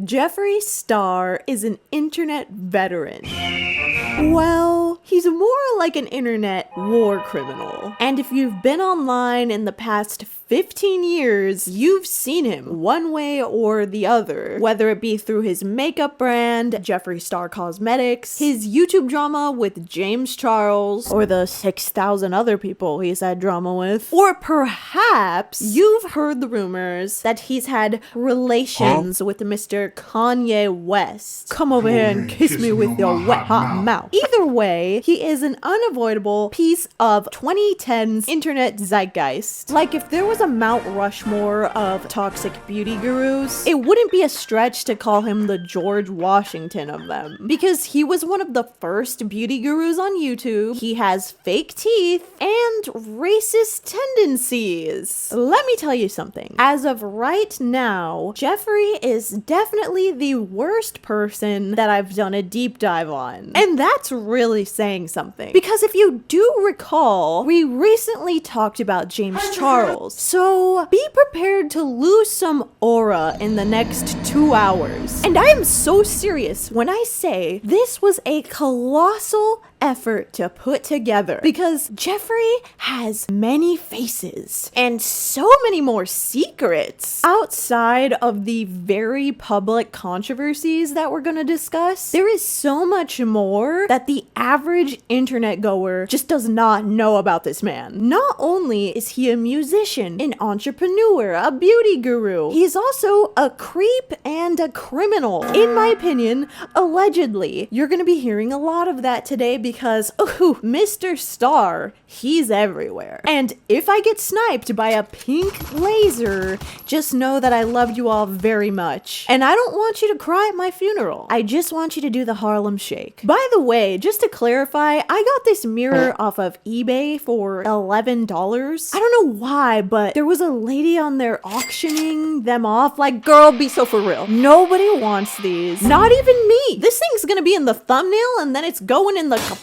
Jeffree Star is an internet veteran. Well, he's more like an internet war criminal. And if you've been online in the past 15 years, you've seen him one way or the other, whether it be through his makeup brand, Jeffree Star Cosmetics, his YouTube drama with James Charles, or the 6,000 other people he's had drama with, or perhaps you've heard the rumors that he's had relations with Mr. Kanye West. Come over here and kiss me with your wet hot mouth. Either way, he is an unavoidable piece of 2010's internet zeitgeist. Like, if there was a Mount Rushmore of toxic beauty gurus, it wouldn't be a stretch to call him the George Washington of them, because he was one of the first beauty gurus on YouTube. He has fake teeth and racist tendencies. Let me tell you something. As of right now, Jeffree is definitely the worst person that I've done a deep dive on. And that's really saying something, because if you do recall, we recently talked about James Charles. So be prepared to lose some aura in the next 2 hours. And I am so serious when I say this was a colossal effort to put together, because Jeffree has many faces and so many more secrets outside of the very public controversies that we're gonna discuss. There is so much more that the average internet goer just does not know about this man. Not only is he a musician, an entrepreneur, a beauty guru, he's also a creep and a criminal. In my opinion, allegedly. You're gonna be hearing a lot of that today, because Mr. Star, he's everywhere. And if I get sniped by a pink laser, just know that I love you all very much. And I don't want you to cry at my funeral. I just want you to do the Harlem Shake. By the way, just to clarify, I got this mirror off of eBay for $11. I don't know why, but there was a lady on there auctioning them off. Like, girl, be so for real. Nobody wants these. Not even me. This thing's gonna be in the thumbnail and then it's going in the kaput.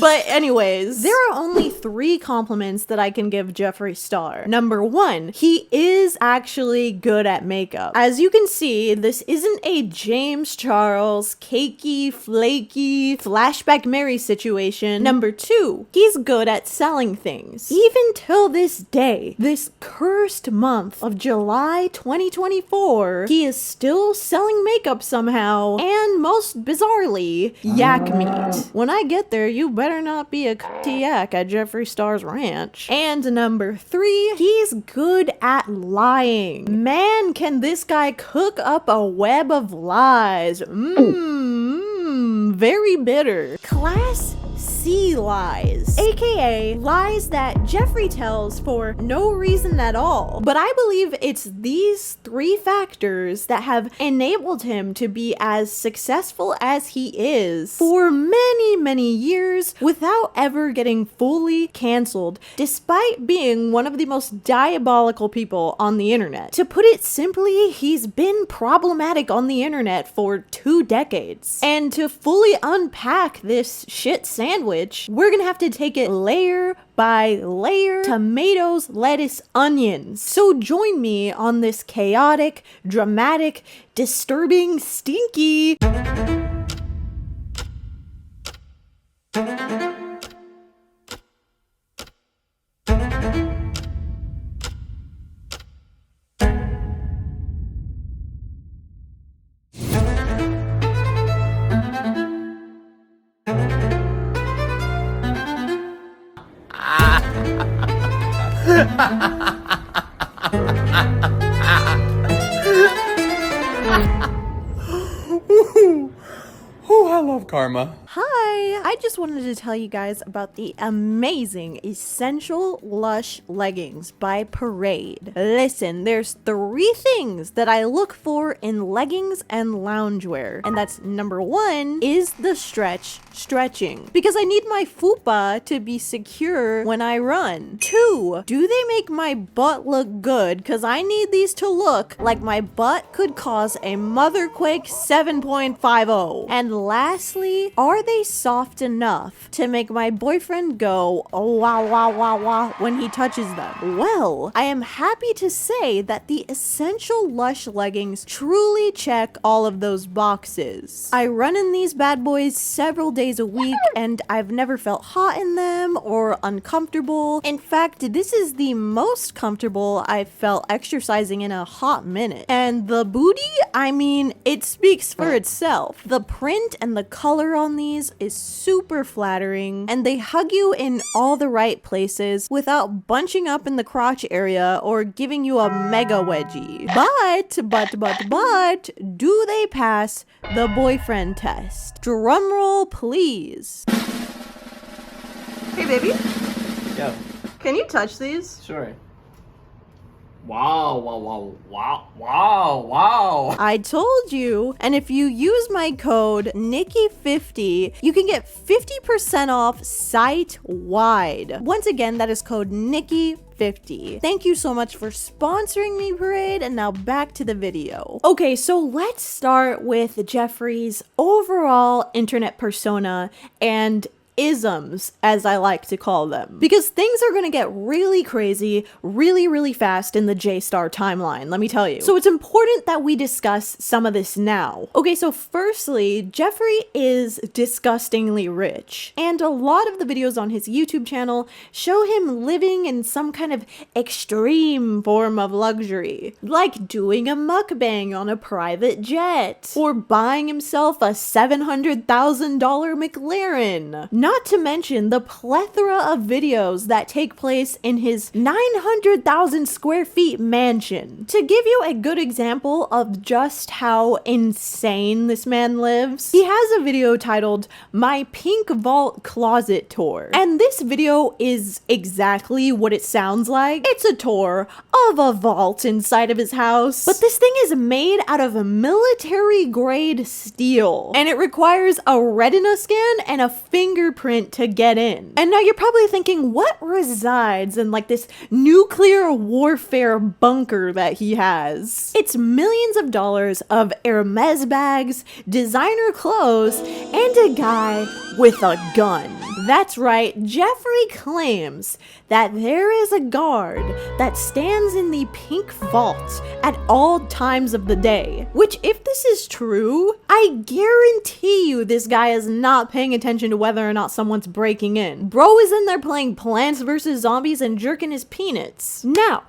But anyways, there are only 3 compliments that I can give Jeffree Star. Number 1, he is actually good at makeup. As you can see, this isn't a James Charles cakey, flaky, flashback Mary situation. Number 2, he's good at selling things. Even till this day, this cursed month of July 2024, he is still selling makeup somehow, and most bizarrely, yak meat. When I get there, you better not be a yak at Jeffree Star's ranch. And number 3, he's good at lying. Man, can this guy cook up a web of lies. Very bitter. Class C lies, aka lies that Jeffree tells for no reason at all. But I believe it's these 3 factors that have enabled him to be as successful as he is for many years without ever getting fully canceled, despite being one of the most diabolical people on the internet. To put it simply, he's been problematic on the internet for 2 decades. And to fully unpack this shit sandwich, we're gonna have to take it layer by layer, tomatoes, lettuce, onions. So join me on this chaotic, dramatic, disturbing, stinky I love karma. Hi, I just wanted to tell you guys about the amazing Essential Lush leggings by Parade. Listen, there's 3 things that I look for in leggings and loungewear, and that's number 1 is the stretching, because I need my fupa to be secure when I run. 2, do they make my butt look good, because I need these to look like my butt could cause a motherquake 7.50. And lastly, are are they soft enough to make my boyfriend go, oh wow wow wow wow when he touches them? Well, I am happy to say that the Essential Lush leggings truly check all of those boxes. I run in these bad boys several days a week and I've never felt hot in them or uncomfortable. In fact, this is the most comfortable I've felt exercising in a hot minute. And the booty, I mean, it speaks for itself. The print and the color on these is super flattering and they hug you in all the right places without bunching up in the crotch area or giving you a mega wedgie. But, do they pass the boyfriend test? Drumroll, please. Hey, baby. Yeah, Can you touch these? sure. Wow, wow, wow, wow, wow, wow. I told you, and if you use my code Nikki50, you can get 50% off site-wide. Once again, that is code Nikki50. Thank you so much for sponsoring me, Parade, and now back to the video. Okay, so let's start with Jeffree's overall internet persona and isms, as I like to call them, because things are gonna get really crazy really fast in the J-Star timeline, let me tell you. So it's important that we discuss some of this now. Okay, so firstly, Jeffree is disgustingly rich, and a lot of the videos on his YouTube channel show him living in some kind of extreme form of luxury, like doing a mukbang on a private jet, or buying himself a $700,000 McLaren. Not to mention the plethora of videos that take place in his 900,000 square feet mansion. To give you a good example of just how insane this man lives, he has a video titled My Pink Vault Closet Tour. And this video is exactly what it sounds like. It's a tour of a vault inside of his house. But this thing is made out of military grade steel. And it requires a retina scan and a fingerprint to get in. And now you're probably thinking, what resides in like this nuclear warfare bunker that he has? It's millions of dollars of Hermes bags, designer clothes, and a guy with a gun. That's right, Jeffree claims that there is a guard that stands in the pink vault at all times of the day. Which, if this is true, I guarantee you this guy is not paying attention to whether or not someone's breaking in. Bro is in there playing Plants vs. Zombies and jerking his peanuts. Now,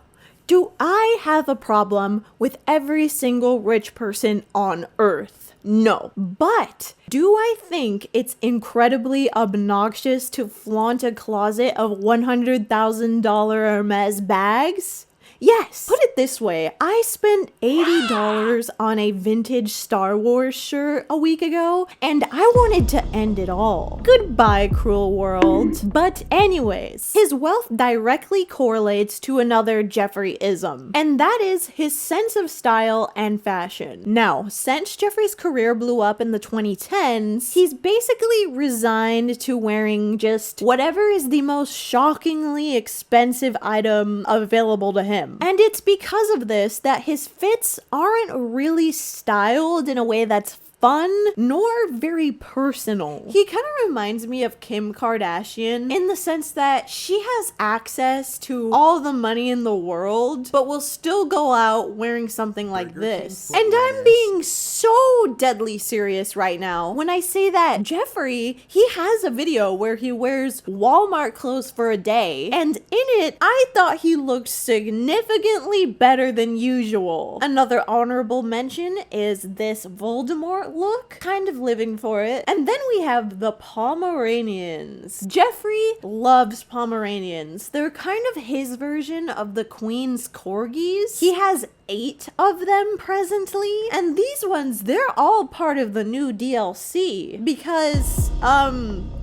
do I have a problem with every single rich person on Earth? No. But do I think it's incredibly obnoxious to flaunt a closet of $100,000 Hermes bags? Yes. Put it this way, I spent $80 on a vintage Star Wars shirt a week ago, and I wanted to end it all. Goodbye, cruel world. But anyways, his wealth directly correlates to another Jeffree-ism, and that is his sense of style and fashion. Now, since Jeffree's career blew up in the 2010s, he's basically resigned to wearing just whatever is the most shockingly expensive item available to him. And it's because of this that his fits aren't really styled in a way that's fun nor very personal. He kind of reminds me of Kim Kardashian in the sense that she has access to all the money in the world but will still go out wearing something like this. And I'm being so deadly serious right now when I say that Jeffree, he has a video where he wears Walmart clothes for a day, and in it I thought he looked significantly better than usual. Another honorable mention is this Voldemort look, kind of living for it. And then we have the Pomeranians. Jeffree loves Pomeranians. They're kind of his version of the Queen's corgis. He has 8 of them presently, and these ones, they're all part of the new DLC because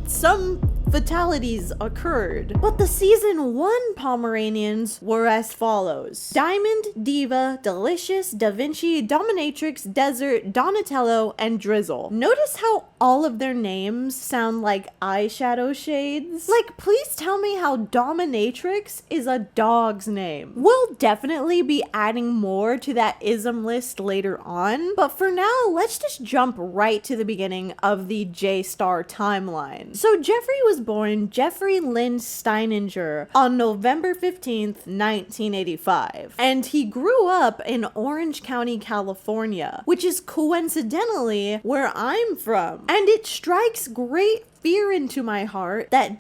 some fatalities occurred. But the season 1 Pomeranians were as follows: Diamond, Diva, Delicious, Da Vinci, Dominatrix, Desert, Donatello, and Drizzle. Notice how all of their names sound like eyeshadow shades. Like, please tell me how dominatrix is a dog's name. We'll definitely be adding more to that ism list later on, but for now, let's just jump right to the beginning of the J-Star timeline. So Jeffree was born Jeffrey Lynn Steininger on November 15th, 1985, and he grew up in Orange County, California, which is coincidentally where I'm from. And it strikes great fear into my heart that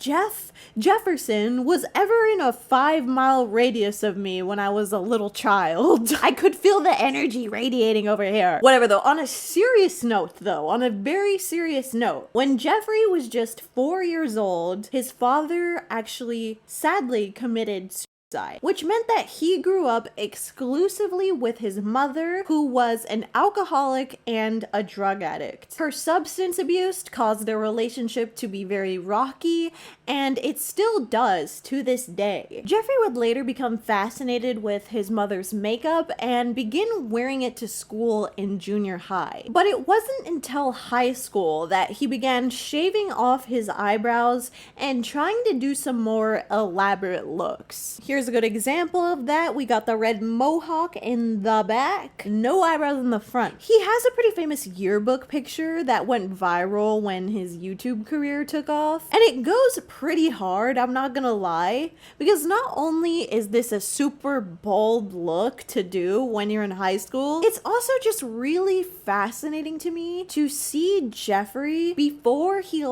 Jefferson was ever in a 5-mile radius of me when I was a little child. I could feel the energy radiating over here. Whatever though, on a serious note though, on a very serious note, when Jeffree was just 4 years old, his father actually sadly committed suicide, which meant that he grew up exclusively with his mother, who was an alcoholic and a drug addict. Her substance abuse caused their relationship to be very rocky, and it still does to this day. Jeffree would later become fascinated with his mother's makeup and begin wearing it to school in junior high. But it wasn't until high school that he began shaving off his eyebrows and trying to do some more elaborate looks. Here's a good example of that. We got the red mohawk in the back, no eyebrows in the front. He has a pretty famous yearbook picture that went viral when his YouTube career took off, and it goes pretty hard, I'm not gonna lie, because not only is this a super bold look to do when you're in high school, it's also just really fascinating to me to see Jeffree before he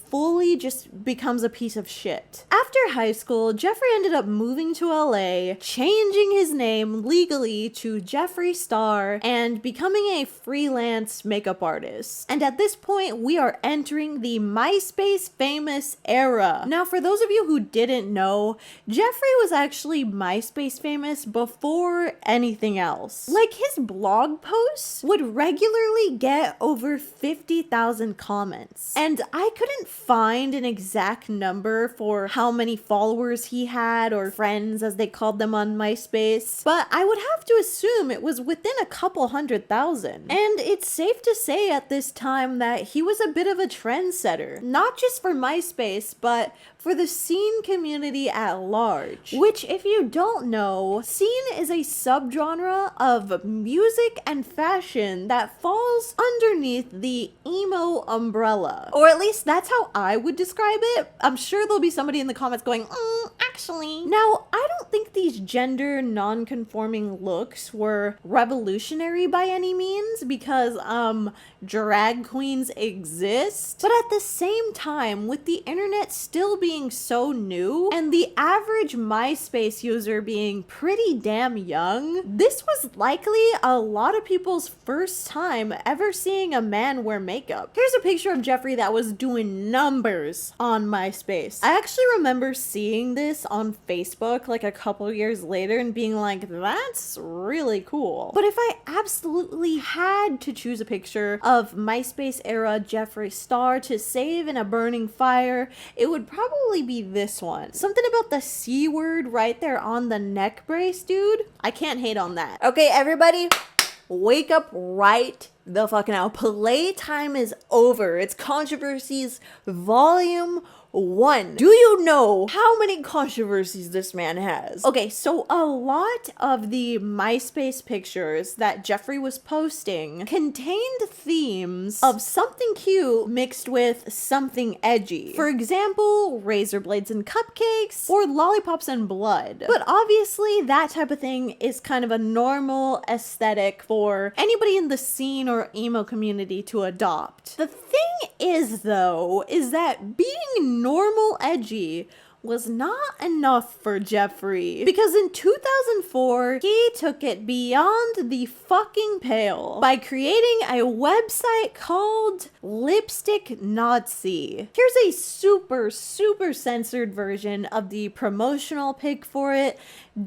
fully just becomes a piece of shit. After high school, Jeffree ended up moving to LA, changing his name legally to Jeffree Star, and becoming a freelance makeup artist. And at this point, we are entering the Myspace Famous Era. Now, for those of you who didn't know, Jeffree was actually Myspace famous before anything else. Like, his blog posts would regularly get over 50,000 comments. And I couldn't find an exact number for how many followers he had, or friends as they called them on MySpace, but I would have to assume it was within a couple 100,000. And it's safe to say at this time that he was a bit of a trendsetter, not just for MySpace, but for the scene community at large. Which, if you don't know, scene is a subgenre of music and fashion that falls underneath the emo umbrella. Or at least that's how I would describe it. I'm sure there'll be somebody in the comments going, actually. Now, I don't think these gender non-conforming looks were revolutionary by any means, because drag queens exist. But at the same time, with the internet still being so new and the average MySpace user being pretty damn young, this was likely a lot of people's first time ever seeing a man wear makeup. Here's a picture of Jeffree that was doing numbers on MySpace. I actually remember seeing this on Facebook like a couple years later and being like, that's really cool. But if I absolutely had to choose a picture of MySpace era Jeffree Star to save in a burning fire, it would probably be this one. Something about the C word right there on the neck brace, dude. I can't hate on that. Okay, everybody, wake up right the fuck now. Playtime is over. It's Controversies Volume 1. Do you know how many controversies this man has? Okay, so a lot of the MySpace pictures that Jeffree was posting contained themes of something cute mixed with something edgy. For example, razor blades and cupcakes, or lollipops and blood. But obviously, that type of thing is kind of a normal aesthetic for anybody in the scene or emo community to adopt. The thing is, though, is that being normal edgy was not enough for Jeffree, because in 2004 he took it beyond the fucking pale by creating a website called Lipstick Nazi. Here's a super censored version of the promotional pic for it.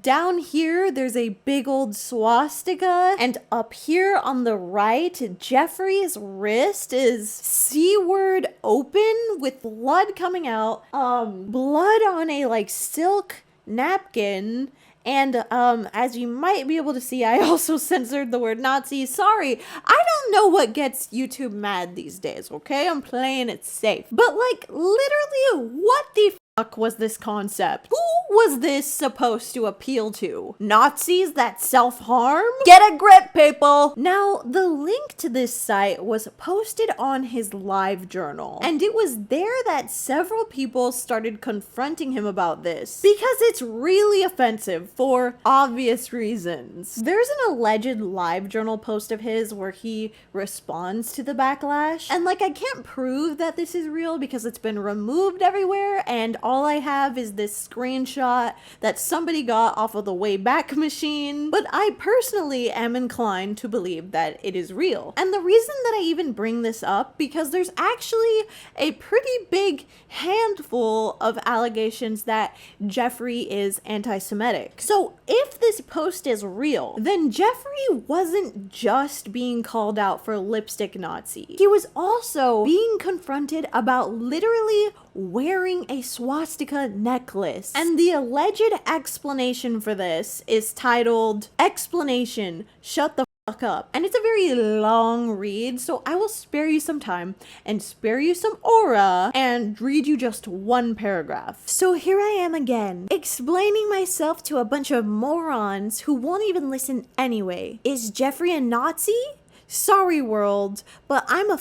Down here there's a big old swastika, and up here on the right, Jeffree's wrist is C word open with blood coming out, blood on a silk napkin, And as you might be able to see, I also censored the word Nazi. Sorry, I don't know what gets YouTube mad these days, okay? I'm playing it safe. But like, literally, what the fuck was this concept? Who was this supposed to appeal to? Nazis that self-harm? Get a grip, people! Now, the link to this site was posted on his live journal, and it was there that several people started confronting him about this, because it's really offensive for obvious reasons. There's an alleged live journal post of his where he responds to the backlash, and like, I can't prove that this is real because it's been removed everywhere, and all I have is this screenshot that somebody got off of the Wayback Machine, but I personally am inclined to believe that it is real. And the reason that I even bring this up, because there's actually a pretty big handful of allegations that Jeffree is anti-Semitic. So if this post is real, then Jeffree wasn't just being called out for lipstick Nazi. He was also being confronted about literally wearing a swastika necklace. And the alleged explanation for this is titled, "Explanation, Shut the fuck up." And it's a very long read, so I will spare you some time and spare you some aura and read you just one paragraph. So here I am again, explaining myself to a bunch of morons who won't even listen anyway. Is Jeffree a Nazi? Sorry world, but I'm a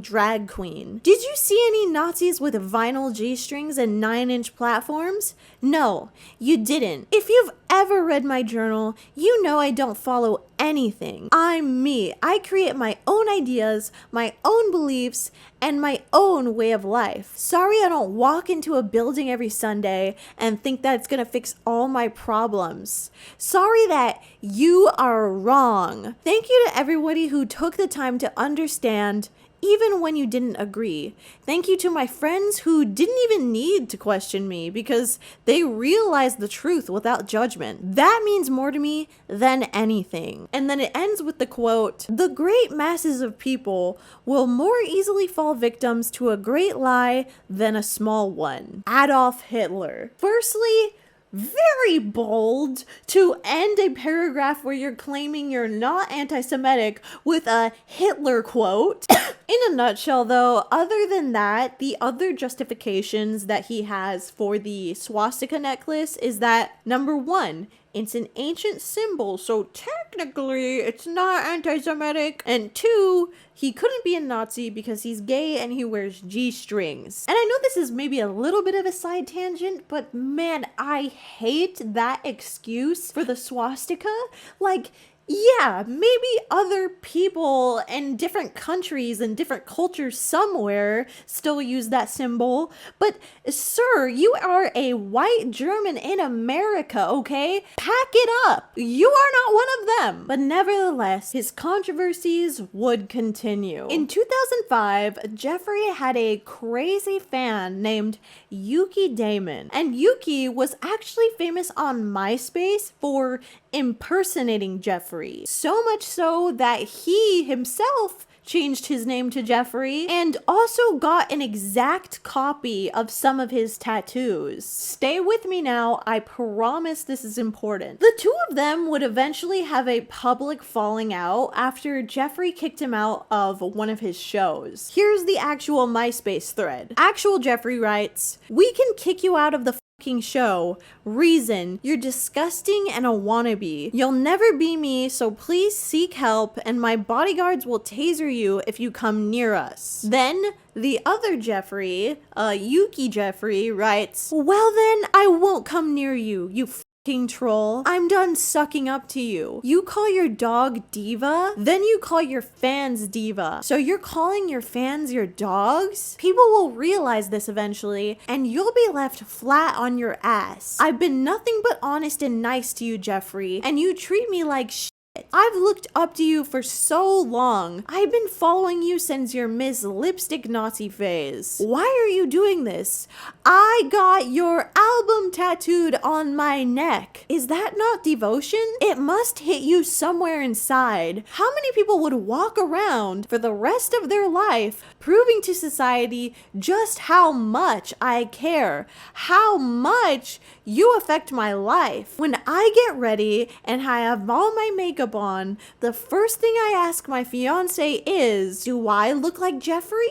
drag queen. Did you see any Nazis with vinyl G-strings and 9-inch platforms? No, you didn't. If you've ever read my journal, you know I don't follow anything. I'm me. I create my own ideas, my own beliefs, and my own way of life. Sorry I don't walk into a building every Sunday and think that it's gonna fix all my problems. Sorry that you are wrong. Thank you to everybody who took the time to understand even when you didn't agree. Thank you to my friends who didn't even need to question me because they realized the truth without judgment. That means more to me than anything. And then it ends with the quote, "The great masses of people will more easily fall victims to a great lie than a small one." Adolf Hitler. Firstly, very bold to end a paragraph where you're claiming you're not anti-Semitic with a Hitler quote. In a nutshell though, other than that, the other justifications that he has for the swastika necklace is that, number one, it's an ancient symbol, so technically it's not anti-Semitic. And two, he couldn't be a Nazi because he's gay and he wears G-strings. And I know this is maybe a little bit of a side tangent, but man, I hate that excuse for the swastika. Like, yeah, maybe other people in different countries and different cultures somewhere still use that symbol, but sir, you are a white German in America, okay? Pack it up. You are not one of them. But nevertheless, his controversies would continue. In 2005, Jeffree had a crazy fan named Yuki Damon, and Yuki was actually famous on MySpace for impersonating Jeffree. So much so that he himself changed his name to Jeffree and also got an exact copy of some of his tattoos. Stay with me now, I promise this is important. The two of them would eventually have a public falling out after Jeffree kicked him out of one of his shows. Here's the actual MySpace thread. Actual Jeffree writes, "We can kick you out of the show. Reason, you're disgusting and a wannabe. You'll never be me, so please seek help and my bodyguards will taser you if you come near us." Then the other Jeffree, Yuki Jeffree, writes, "Well then, I won't come near you, you fucking troll. I'm done sucking up to you. You call your dog diva, then you call your fans diva. So you're calling your fans your dogs? People will realize this eventually, and you'll be left flat on your ass. I've been nothing but honest and nice to you, Jeffree, and you treat me like shit. I've looked up to you for so long. I've been following you since your Miss Lipstick Nazi phase. Why are you doing this? I got your album tattooed on my neck. Is that not devotion? It must hit you somewhere inside. How many people would walk around for the rest of their life proving to society just how much I care, how much you affect my life? When I get ready and I have all my makeup on, the first thing I ask my fiance is, do I look like Jeffree?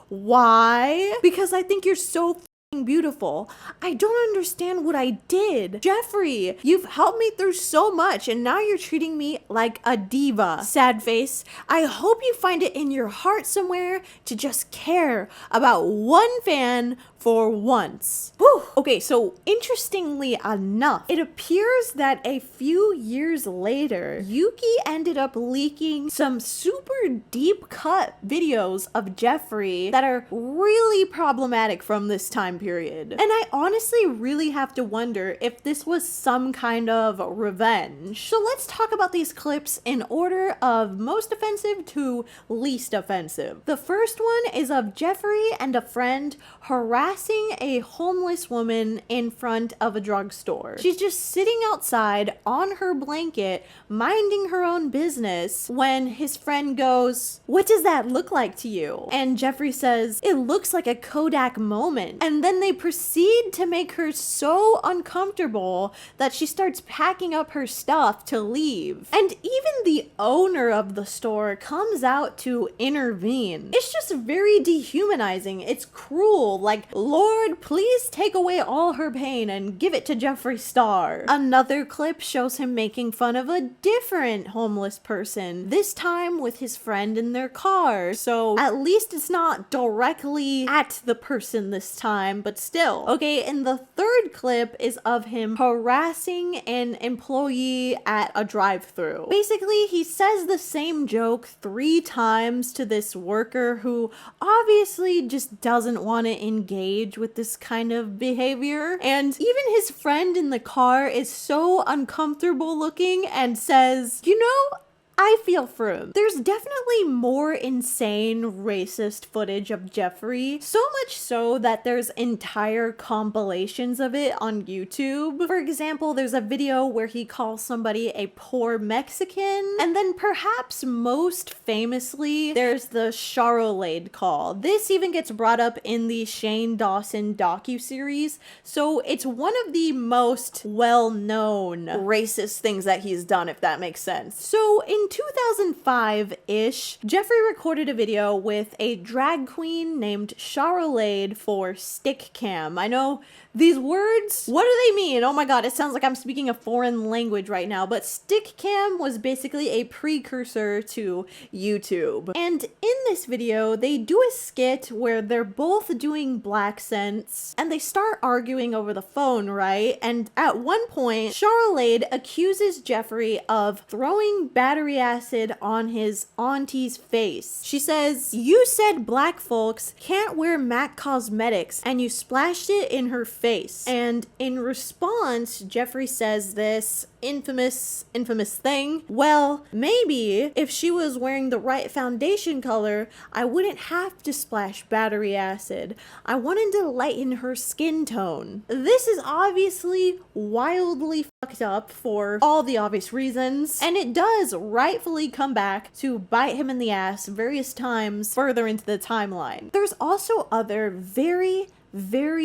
Why? Because I think you're so beautiful. I don't understand what I did. Jeffree, you've helped me through so much and now you're treating me like a diva. Sad face. I hope you find it in your heart somewhere to just care about one fan for once. Whew. Okay, so interestingly enough, it appears that a few years later, Yuki ended up leaking some super deep cut videos of Jeffree that are really problematic from this time period. And I honestly really have to wonder if this was some kind of revenge. So let's talk about these clips in order of most offensive to least offensive. The first one is of Jeffree and a friend harassing a homeless woman in front of a drugstore. She's just sitting outside on her blanket, minding her own business, when his friend goes, "What does that look like to you?" And Jeffree says, "It looks like a Kodak moment." And then they proceed to make her so uncomfortable that she starts packing up her stuff to leave. And even the owner of the store comes out to intervene. It's just very dehumanizing. It's cruel. Like, Lord, please take away all her pain and give it to Jeffree Star. Another clip shows him making fun of a different homeless person, this time with his friend in their car. So at least it's not directly at the person this time, but still. Okay, and the third clip is of him harassing an employee at a drive-thru. Basically, he says the same joke 3 times to this worker who obviously just doesn't want to engage with this kind of behavior. And even his friend in the car is so uncomfortable looking and says, "You know, I feel for him." There's definitely more insane racist footage of Jeffree, so much so that there's entire compilations of it on YouTube. For example, there's a video where he calls somebody a poor Mexican, and then perhaps most famously, there's the Charolade call. This even gets brought up in the Shane Dawson docuseries, so it's one of the most well-known racist things that he's done, if that makes sense. So in 2005-ish, Jeffree recorded a video with a drag queen named Charolade for Stick Cam. I know these words, what do they mean? Oh my god, it sounds like I'm speaking a foreign language right now, but Stick Cam was basically a precursor to YouTube. And in this video, they do a skit where they're both doing black scents and they start arguing over the phone, right? And at one point, Charolade accuses Jeffree of throwing battery acid on his auntie's face. She says, "You said black folks can't wear MAC cosmetics and you splashed it in her face." And in response, Jeffree says this infamous thing. "Well, maybe if she was wearing the right foundation color, I wouldn't have to splash battery acid. I wanted to lighten her skin tone." This is obviously wildly fucked up for all the obvious reasons, and it does rightfully come back to bite him in the ass various times further into the timeline. There's also other very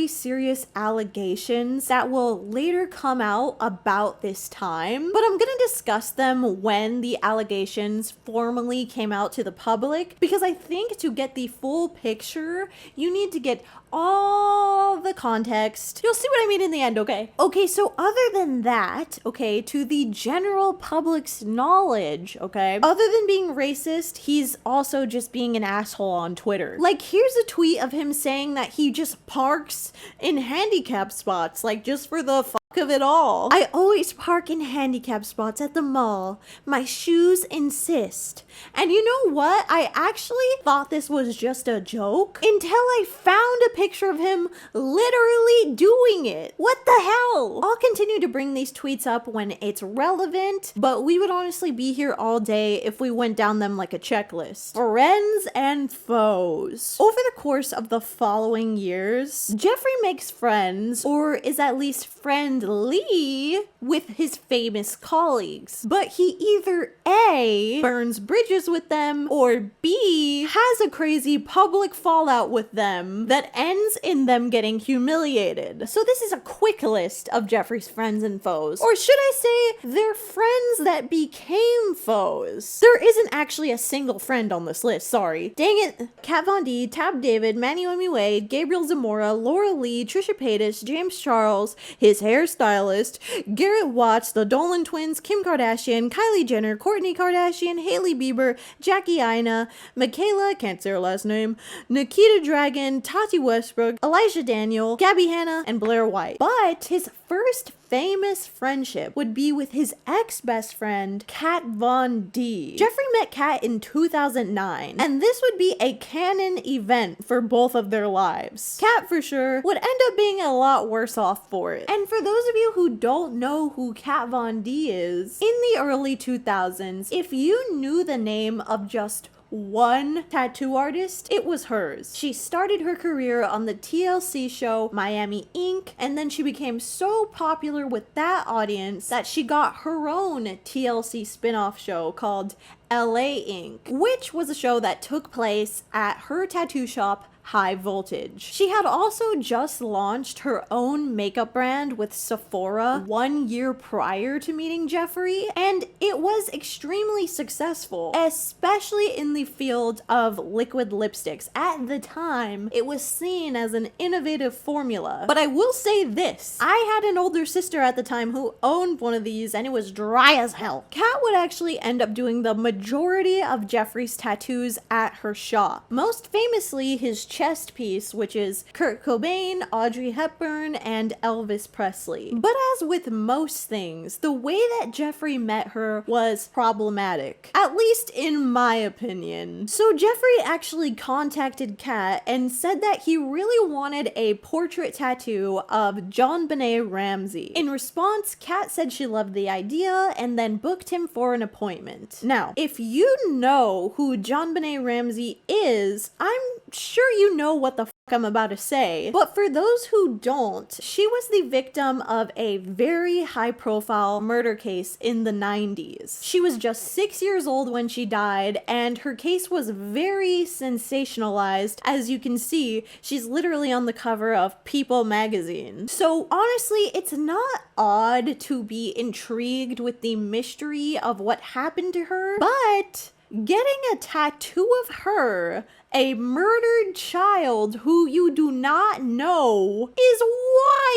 serious allegations that will later come out about this time, but I'm gonna discuss them when the allegations formally came out to the public, because I think to get the full picture, you need to get all the context. You'll see what I mean in the end, okay? Okay, so other than that, okay, to the general public's knowledge, okay, other than being racist, he's also just being an asshole on Twitter. Like, here's a tweet of him saying that he just parks in handicap spots, like, just for the of it all. I always park in handicap spots at the mall. My shoes insist. And you know what? I actually thought this was just a joke until I found a picture of him literally doing it. What the hell? I'll continue to bring these tweets up when it's relevant, but we would honestly be here all day if we went down them like a checklist. Friends and foes. Over the course of the following years, Jeffree makes friends, or is at least friendly, with his famous colleagues. But he either A, burns bridges with them, or B, has a crazy public fallout with them that ends in them getting humiliated. So this is a quick list of Jeffree's friends and foes. Or should I say, they're friends that became foes. There isn't actually a single friend on this list, sorry. Dang it. Kat Von D, Tab David, Manuemi Wade, Gabriel Zamora, Laura Lee, Trisha Paytas, James Charles, his hairstylist, Garrett Watts, the Dolan twins, Kim Kardashian, Kylie Jenner, Kourtney Kardashian, Hailey Bieber, Jackie Aina, Michaela, can't say her last name, Nikita Dragon, Tati Westbrook, Elijah Daniel, Gabby Hanna, and Blair White. But his first famous friendship would be with his ex-best friend, Kat Von D. Jeffree met Kat in 2009, and this would be a canon event for both of their lives. Kat, for sure, would end up being a lot worse off for it. And for those of you who don't know who Kat Von D is, in the early 2000s, if you knew the name of just one tattoo artist, it was hers. She started her career on the TLC show Miami Ink, and then she became so popular with that audience that she got her own TLC spin-off show called LA Ink, which was a show that took place at her tattoo shop High Voltage. She had also just launched her own makeup brand with Sephora 1 year prior to meeting Jeffree, and it was extremely successful, especially in the field of liquid lipsticks. At the time, it was seen as an innovative formula. But I will say this, I had an older sister at the time who owned one of these, and it was dry as hell. Kat would actually end up doing the majority of Jeffree's tattoos at her shop. Most famously, his chest piece, which is Kurt Cobain, Audrey Hepburn, and Elvis Presley. But as with most things, the way that Jeffree met her was problematic, at least in my opinion. So Jeffree actually contacted Kat and said that he really wanted a portrait tattoo of JonBenet Ramsey. In response, Kat said she loved the idea and then booked him for an appointment. Now, if you know who JonBenet Ramsey is, I'm sure you know what the fuck I'm about to say, but for those who don't, she was the victim of a very high-profile murder case in the 90s. She was just 6 years old when she died, and her case was very sensationalized. As you can see, she's literally on the cover of People magazine. So honestly, it's not odd to be intrigued with the mystery of what happened to her, but getting a tattoo of her, a murdered child who you do not know, is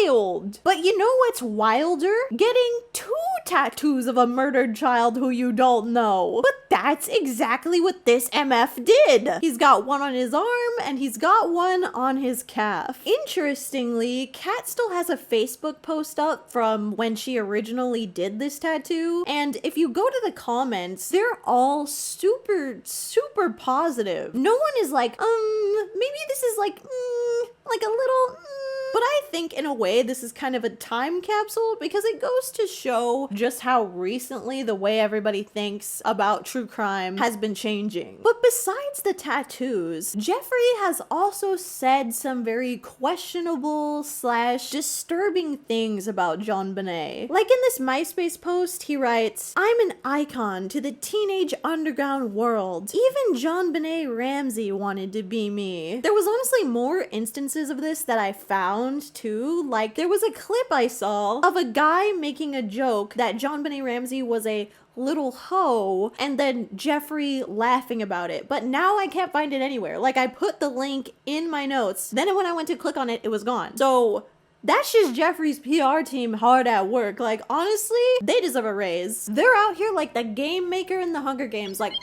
wild. But you know what's wilder? Getting 2 tattoos of a murdered child who you don't know. But that's exactly what this MF did. He's got one on his arm and he's got one on his calf. Interestingly, Kat still has a Facebook post up from when she originally did this tattoo, and if you go to the comments, they're all super positive. No one is like, maybe this is like a little, But I think in a way this is kind of a time capsule because it goes to show just how recently the way everybody thinks about true crime has been changing. But besides the tattoos, Jeffree has also said some very questionable / disturbing things about JonBenet. Like in this Myspace post, he writes, "I'm an icon to the teenage underground world. Even JonBenet Ramsey wanted to be me." There was honestly more instances of this that I found too. Like there was a clip I saw of a guy making a joke that JonBenet Ramsey was a little hoe, and then Jeffree laughing about it, but now I can't find it anywhere. Like I put the link in my notes, then when I went to click on it, it was gone. So that's just Jeffree's PR team hard at work. Like honestly, they deserve a raise. They're out here like the game maker in the Hunger Games, like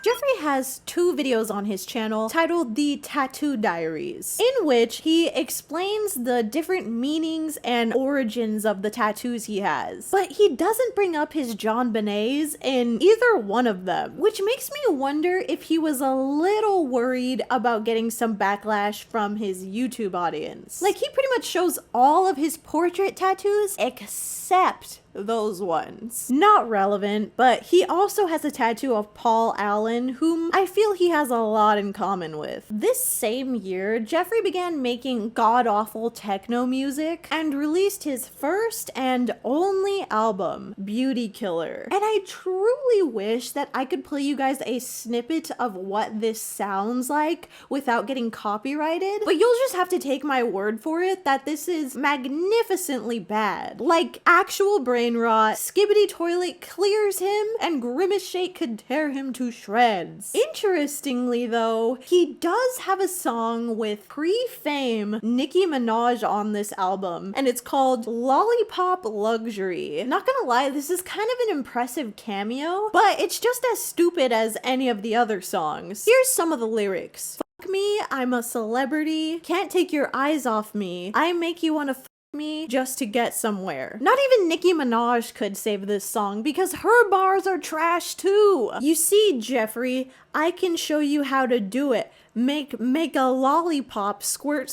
Jeffree has 2 videos on his channel titled The Tattoo Diaries, in which he explains the different meanings and origins of the tattoos he has. But he doesn't bring up his John Benets in either one of them, which makes me wonder if he was a little worried about getting some backlash from his YouTube audience. Like, he pretty much shows all of his portrait tattoos except those ones. Not relevant, but he also has a tattoo of Paul Allen, whom I feel he has a lot in common with. This same year, Jeffree began making god-awful techno music and released his first and only album, Beauty Killer. And I truly wish that I could play you guys a snippet of what this sounds like without getting copyrighted, but you'll just have to take my word for it that this is magnificently bad. Like, actual brain rot, Skibbity Toilet clears him, and Grimace Shake could tear him to shreds. Interestingly though, he does have a song with pre-fame Nicki Minaj on this album, and it's called Lollipop Luxury. Not gonna lie, this is kind of an impressive cameo, but it's just as stupid as any of the other songs. Here's some of the lyrics. Fuck me, I'm a celebrity, can't take your eyes off me, I make you wanna me just to get somewhere. Not even Nicki Minaj could save this song because her bars are trash too. You see, Jeffree, I can show you how to do it. Make a lollipop squirt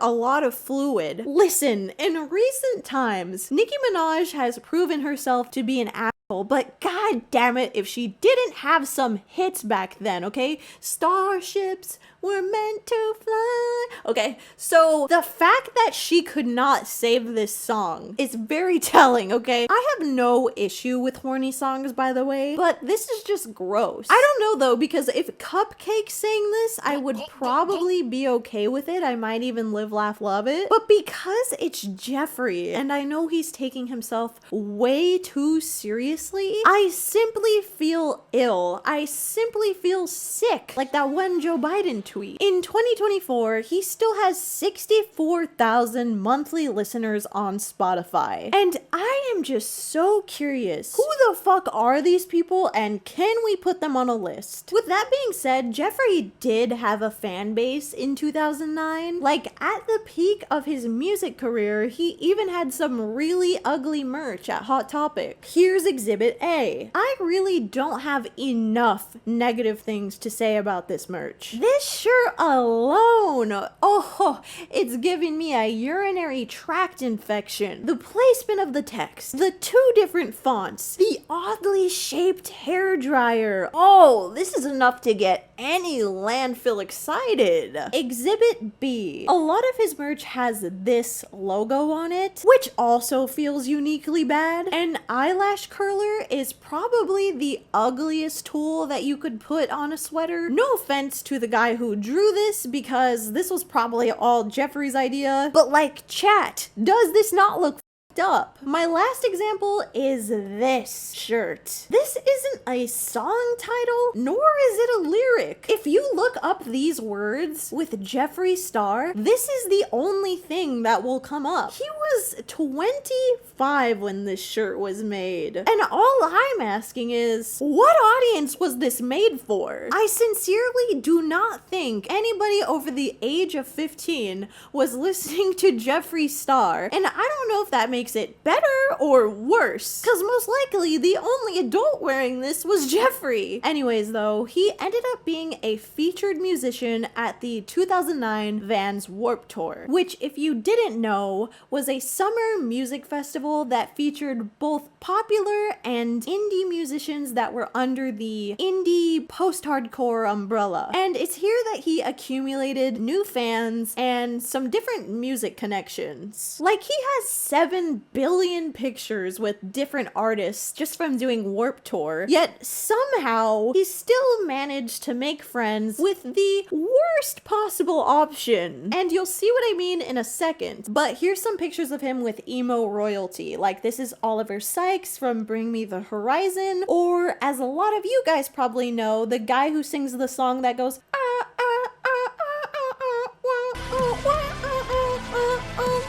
a lot of fluid. Listen, in recent times, Nicki Minaj has proven herself to be an asshole, but god damn it if she didn't have some hits back then, okay? Starships were meant to fly. Okay, so the fact that she could not save this song is very telling, okay? I have no issue with horny songs, by the way, but this is just gross. I don't know though, because if Cupcake sang this, I would probably be okay with it. I might even live, laugh, love it. But because it's Jeffree, and I know he's taking himself way too seriously, I simply feel ill. I simply feel sick. Like that one Joe Biden tweet. In 2024, he still has 64,000 monthly listeners on Spotify. And I am just so curious, who the fuck are these people and can we put them on a list? With that being said, Jeffree did have a fan base in 2009. Like, at the peak of his music career, he even had some really ugly merch at Hot Topic. Here's Exhibit A. I really don't have enough negative things to say about this merch. This shirt alone, oh, it's giving me a urinary tract infection. The placement of the text, the 2 different fonts, the oddly shaped hairdryer. Oh, this is enough to get any landfill excited. Exhibit B. A lot of his merch has this logo on it, which also feels uniquely bad. An eyelash curler is probably the ugliest tool that you could put on a sweater. No offense to the guy who drew this, because this was probably all Jeffree's idea, but like, chat, does this not look up? My last example is this shirt. This isn't a song title, nor is it a lyric. If you look up these words with Jeffree Star, this is the only thing that will come up. He was 25 when this shirt was made. And all I'm asking is, what audience was this made for? I sincerely do not think anybody over the age of 15 was listening to Jeffree Star, and I don't know if that makes it better or worse, because most likely the only adult wearing this was Jeffree. Anyways though, he ended up being a featured musician at the 2009 Vans Warped Tour, which, if you didn't know, was a summer music festival that featured both popular and indie musicians that were under the indie post-hardcore umbrella. And it's here that he accumulated new fans and some different music connections. Like, he has 7 billion pictures with different artists just from doing Warped Tour, yet somehow he still managed to make friends with the worst possible option. And you'll see what I mean in a second, but here's some pictures of him with emo royalty. Like, this is Oliver Sykes from Bring Me the Horizon, or, as a lot of you guys probably know, the guy who sings the song that goes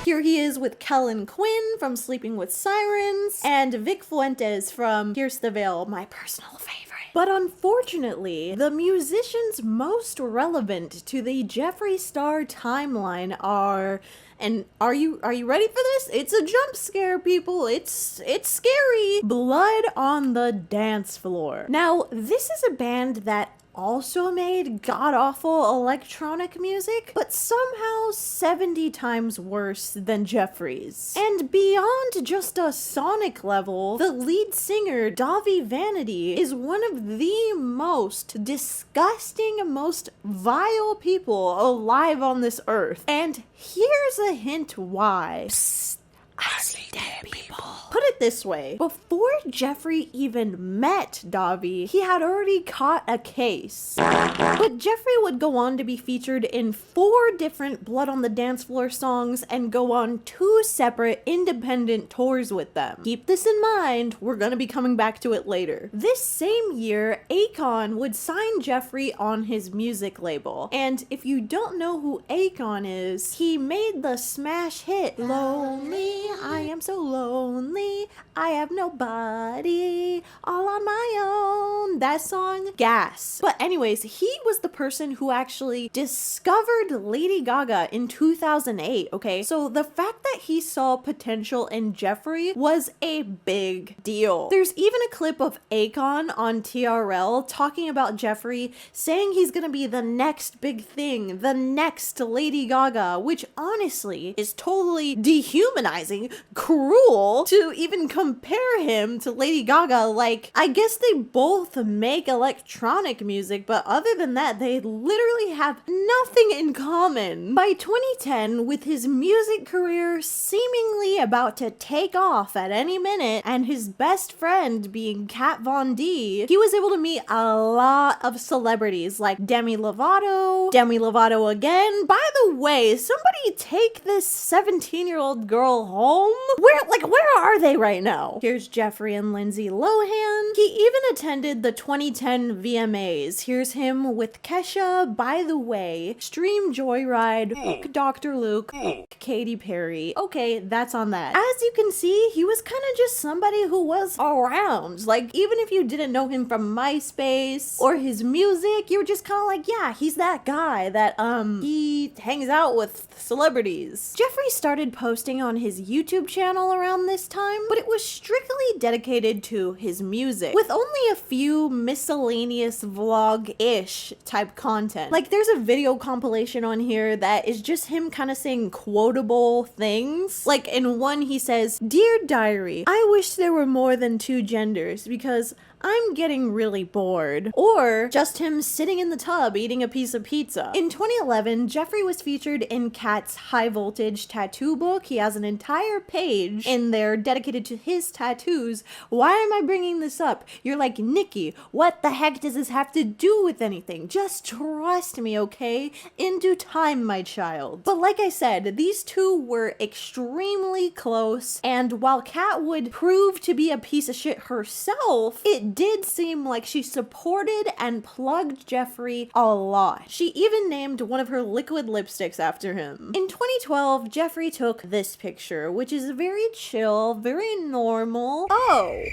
Here he is with Kellen Quinn from Sleeping with Sirens, and Vic Fuentes from Pierce the Veil, my personal favorite. But unfortunately, the musicians most relevant to the Jeffree Star timeline are, and are you ready for this? It's a jump scare, people. It's scary. Blood on the Dance Floor. Now, this is a band that also made god-awful electronic music, but somehow 70 times worse than Jeffree's. And beyond just a sonic level, the lead singer, Davi Vanity, is one of the most disgusting, most vile people alive on this earth. And here's a hint why. Psst. I see dead people. Put it this way, before Jeffree even met Davi, he had already caught a case. But Jeffree would go on to be featured in 4 different Blood on the Dance Floor songs and go on 2 separate independent tours with them. Keep this in mind, we're gonna be coming back to it later. This same year, Akon would sign Jeffree on his music label. And if you don't know who Akon is, he made the smash hit, Lonely, I am so lonely, I have nobody, all on my own. That song, gas. But anyways, he was the person who actually discovered Lady Gaga in 2008, okay? So the fact that he saw potential in Jeffree was a big deal. There's even a clip of Akon on TRL talking about Jeffree, saying he's gonna be the next big thing, the next Lady Gaga, which honestly is totally dehumanizing, cruel to even compare him to Lady Gaga. Like, I guess they both make electronic music, but other than that, they literally have nothing in common. By 2010, with his music career seemingly about to take off at any minute, and his best friend being Kat Von D, he was able to meet a lot of celebrities like Demi Lovato again. By the way, somebody take this 17-year-old girl home. Where are they right now? Here's Jeffree and Lindsay Lohan. He even attended the 2010 VMAs. Here's him with Kesha, By the Way, Stream Joyride, Dr. Luke, Katy Perry. Okay, that's on that. As you can see, he was kind of just somebody who was around. Like, even if you didn't know him from MySpace or his music, you were just kind of like, yeah, he's that guy that, he hangs out with celebrities. Jeffree started posting on his YouTube channel around this time, but it was strictly dedicated to his music, with only a few miscellaneous vlog-ish type content. Like, there's a video compilation on here that is just him kind of saying quotable things. Like, in one he says, "Dear Diary, I wish there were more than 2 genders because I'm getting really bored." Or just him sitting in the tub eating a piece of pizza. In 2011, Jeffree was featured in Kat's High Voltage tattoo book. He has an entire page in there dedicated to his tattoos. Why am I bringing this up? You're like, Nikki, what the heck does this have to do with anything? Just trust me, okay? In due time, my child. But like I said, these two were extremely close, and while Kat would prove to be a piece of shit herself, it did seem like she supported and plugged Jeffree a lot. She even named one of her liquid lipsticks after him. In 2012, Jeffree took this picture, which is very chill, very normal. Oh!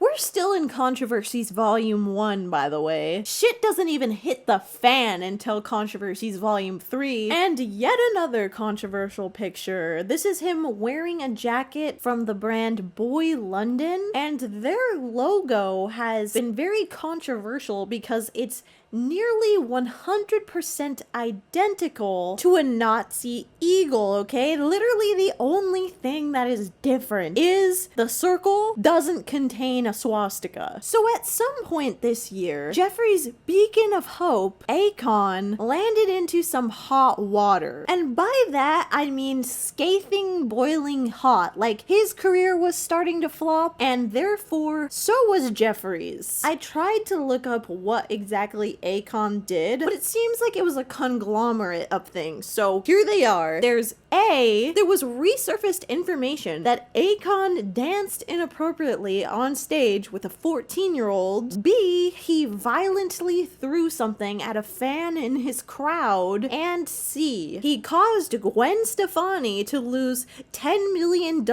We're still in Controversies Volume 1, by the way. Shit doesn't even hit the fan until Controversies Volume 3. And yet another controversial picture. This is him wearing a jacket from the brand Boy London, and their logo has been very controversial because it's nearly 100% identical to a Nazi eagle, okay? Literally the only thing that is different is the circle doesn't contain a swastika. So at some point this year, Jeffree's beacon of hope, Akon, landed into some hot water. And by that, I mean scathing, boiling hot. Like, his career was starting to flop, and therefore, so was Jeffree's. I tried to look up what exactly Akon did, but it seems like it was a conglomerate of things. So here they are. There's A, there was resurfaced information that Akon danced inappropriately on stage with a 14-year-old. B, he violently threw something at a fan in his crowd. And C, he caused Gwen Stefani to lose $10 million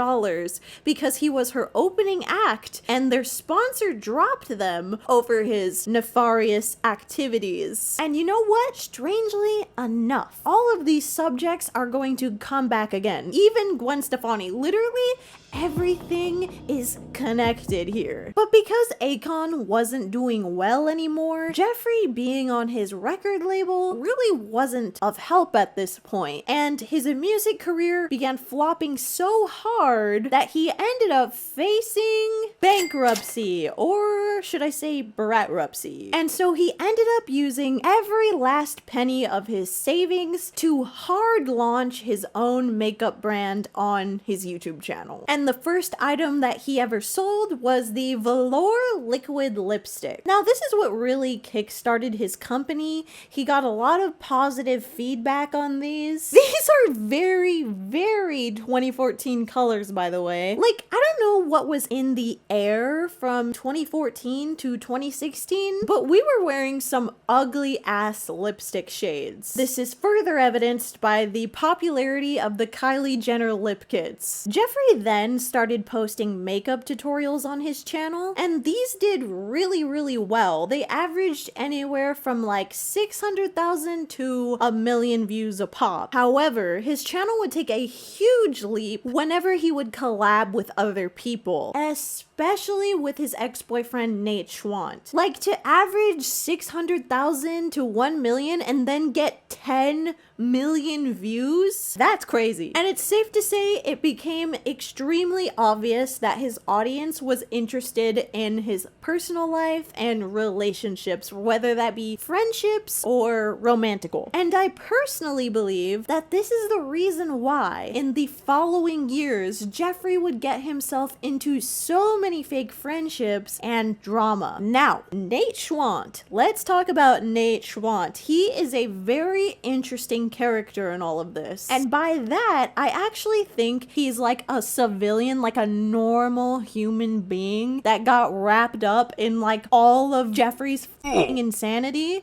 because he was her opening act and their sponsor dropped them over his nefarious activities. And you know what? Strangely enough, all of these subjects are going to come back again. Even Gwen Stefani. Literally, everything is connected here. But because Akon wasn't doing well anymore, Jeffree being on his record label really wasn't of help at this point, and his music career began flopping so hard that he ended up facing bankruptcy, or should I say baratruptcy. And so he ended up using every last penny of his savings to hard launch his own makeup brand on his YouTube channel. And the first item that he ever sold was the Velour liquid lipstick. Now, this is what really kickstarted his company. He got a lot of positive feedback on these. These are very, very 2014 colors, by the way. Like, I don't know what was in the air from 2014 to 2016, but we were wearing some ugly ass lipstick shades. This is further evidenced by the popularity of the Kylie Jenner lip kits. Jeffree then started posting makeup tutorials on his channel, and these did really, really well. They averaged anywhere from like 600,000 to 1 million views a pop. However, his channel would take a huge leap whenever he would collab with other people, especially with his ex-boyfriend Nate Schwant. Like, to average 600,000 to 1 million and then get 10 million views? That's crazy. And it's safe to say it became extremely obvious that his audience was interested in his personal life and relationships, whether that be friendships or romantical. And I personally believe that this is the reason why in the following years Jeffree would get himself into so many fake friendships and drama. Now, Nate Schwant. Let's talk about Nate Schwant. He is a very interesting character in all of this. And by that, I actually think he's like a civilian, like a normal human being that got wrapped up in like all of Jeffree's f***ing insanity.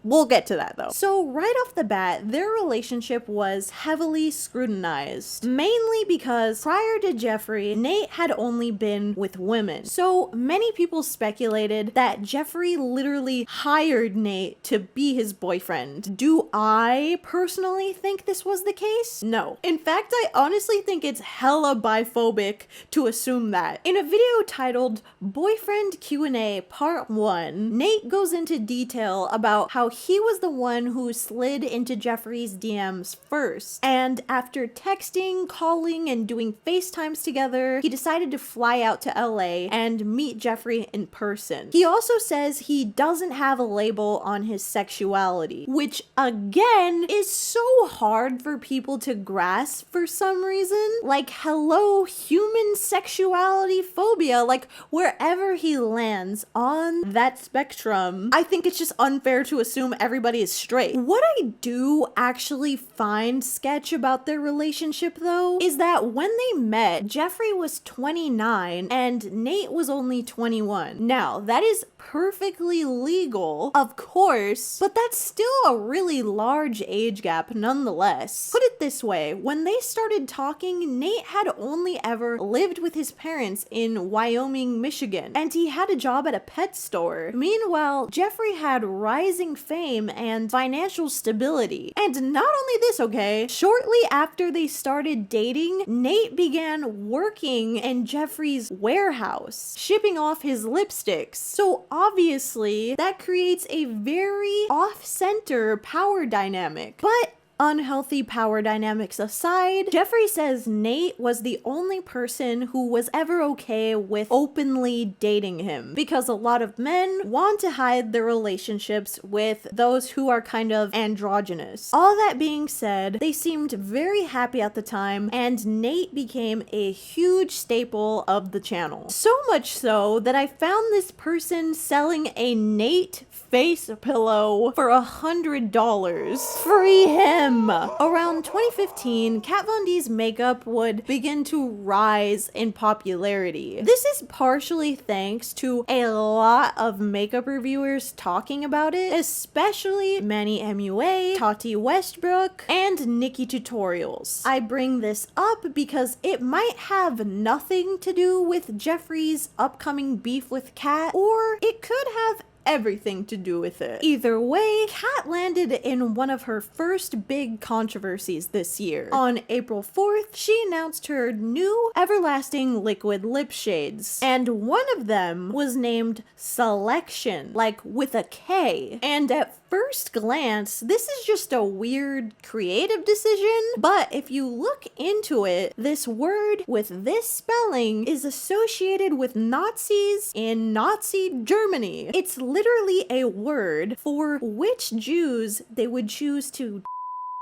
We'll get to that though. So right off the bat, their relationship was heavily scrutinized, mainly because prior to Jeffree, Nate had only been with women. So many people speculated that Jeffree literally hired Nate to be his boyfriend. Do I personally think this was the case? No. In fact, I honestly think it's hella biphobic to assume that. In a video titled Boyfriend Q&A Part 1, Nate goes into detail about how he was the one who slid into Jeffree's DMs first, and after texting, calling, and doing FaceTimes together, he decided to fly out to LA and meet Jeffree in person. He also says he doesn't have a label on his sexuality, which again is so hard for people to grasp for some reason. Like, hello, human sexuality phobia, like wherever he lands on that spectrum, I think it's just unfair to assume everybody is straight. What I do actually find sketch about their relationship though is that when they met, Jeffree was 29 and Nate was only 21. Now, that is perfectly legal, of course, but that's still a really large age gap nonetheless. Put it this way, when they started talking, Nate had only ever lived with his parents in Wyoming, Michigan, and he had a job at a pet store. Meanwhile, Jeffree had rising fame and financial stability. And not only this, okay, shortly after they started dating, Nate began working in Jeffree's warehouse, shipping off his lipsticks. So obviously, that creates a very off-center power dynamic. But unhealthy power dynamics aside, Jeffree says Nate was the only person who was ever okay with openly dating him, because a lot of men want to hide their relationships with those who are kind of androgynous. All that being said, they seemed very happy at the time, and Nate became a huge staple of the channel. So much so that I found this person selling a Nate face pillow for $100. Free him! Around 2015, Kat Von D's makeup would begin to rise in popularity. This is partially thanks to a lot of makeup reviewers talking about it, especially Manny MUA, Tati Westbrook, and Nikki Tutorials. I bring this up because it might have nothing to do with Jeffree's upcoming beef with Kat, or it could have everything to do with it. Either way, Kat landed in one of her first big controversies this year. On April 4th, she announced her new everlasting liquid lip shades, and one of them was named Selection, like with a K. And at first glance, this is just a weird creative decision, but if you look into it, this word with this spelling is associated with Nazis in Nazi Germany. It's literally a word for which Jews they would choose to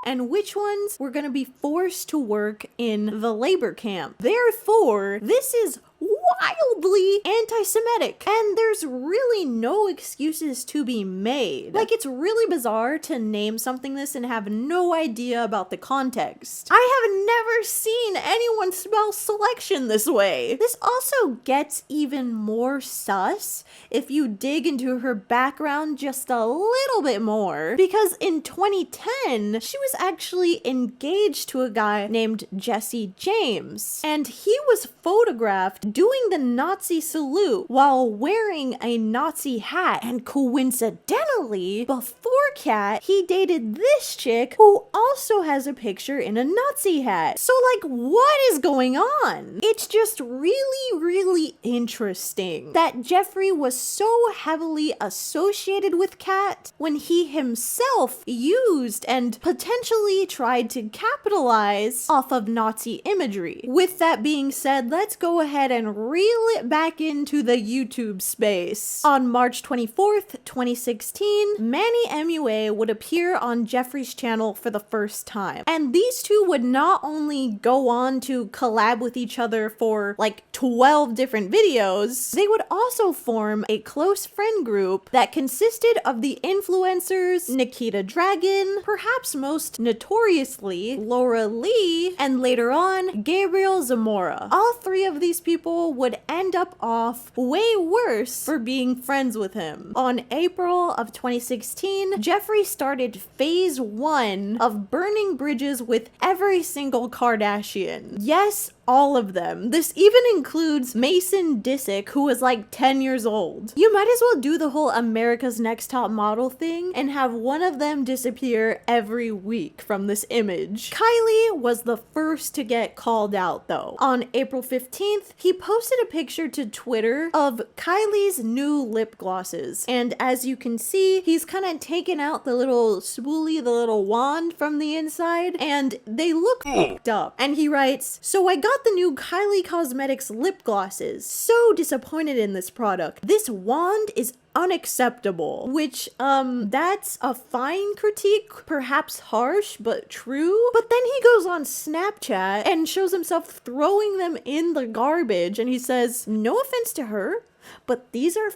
and which ones were going to be forced to work in the labor camp. Therefore, this is wildly anti-Semitic, and there's really no excuses to be made. Like, it's really bizarre to name something this and have no idea about the context. I have never seen anyone spell selection this way. This also gets even more sus if you dig into her background just a little bit more, because in 2010, she was actually engaged to a guy named Jesse James, and he was photographed doing the Nazi salute while wearing a Nazi hat, and coincidentally, before Kat, he dated this chick who also has a picture in a Nazi hat. So like, what is going on? It's just really interesting that Jeffree was so heavily associated with Kat when he himself used and potentially tried to capitalize off of Nazi imagery. With that being said, let's go ahead and reel it back into the YouTube space. On March 24th, 2016, Manny MUA would appear on Jeffree's channel for the first time. And these two would not only go on to collab with each other for like 12 different videos, they would also form a close friend group that consisted of the influencers Nikita Dragon, perhaps most notoriously Laura Lee, and later on Gabriel Zamora. All three of these people would end up off way worse for being friends with him. On April of 2016, Jeffree started phase 1 of burning bridges with every single Kardashian. Yes, all of them. This even includes Mason Disick, who was like 10 years old. You might as well do the whole America's Next Top Model thing and have one of them disappear every week from this image. Kylie was the first to get called out though. On April 15th, he posted a picture to Twitter of Kylie's new lip glosses. And as you can see, he's kind of taken out the little spoolie, the little wand from the inside, and they look fucked up. And he writes, "So I got the new Kylie Cosmetics lip glosses. So disappointed in this product. This wand is unacceptable," which that's a fine critique, perhaps harsh but true. But then he goes on Snapchat and shows himself throwing them in the garbage, and he says, "No offense to her, but these are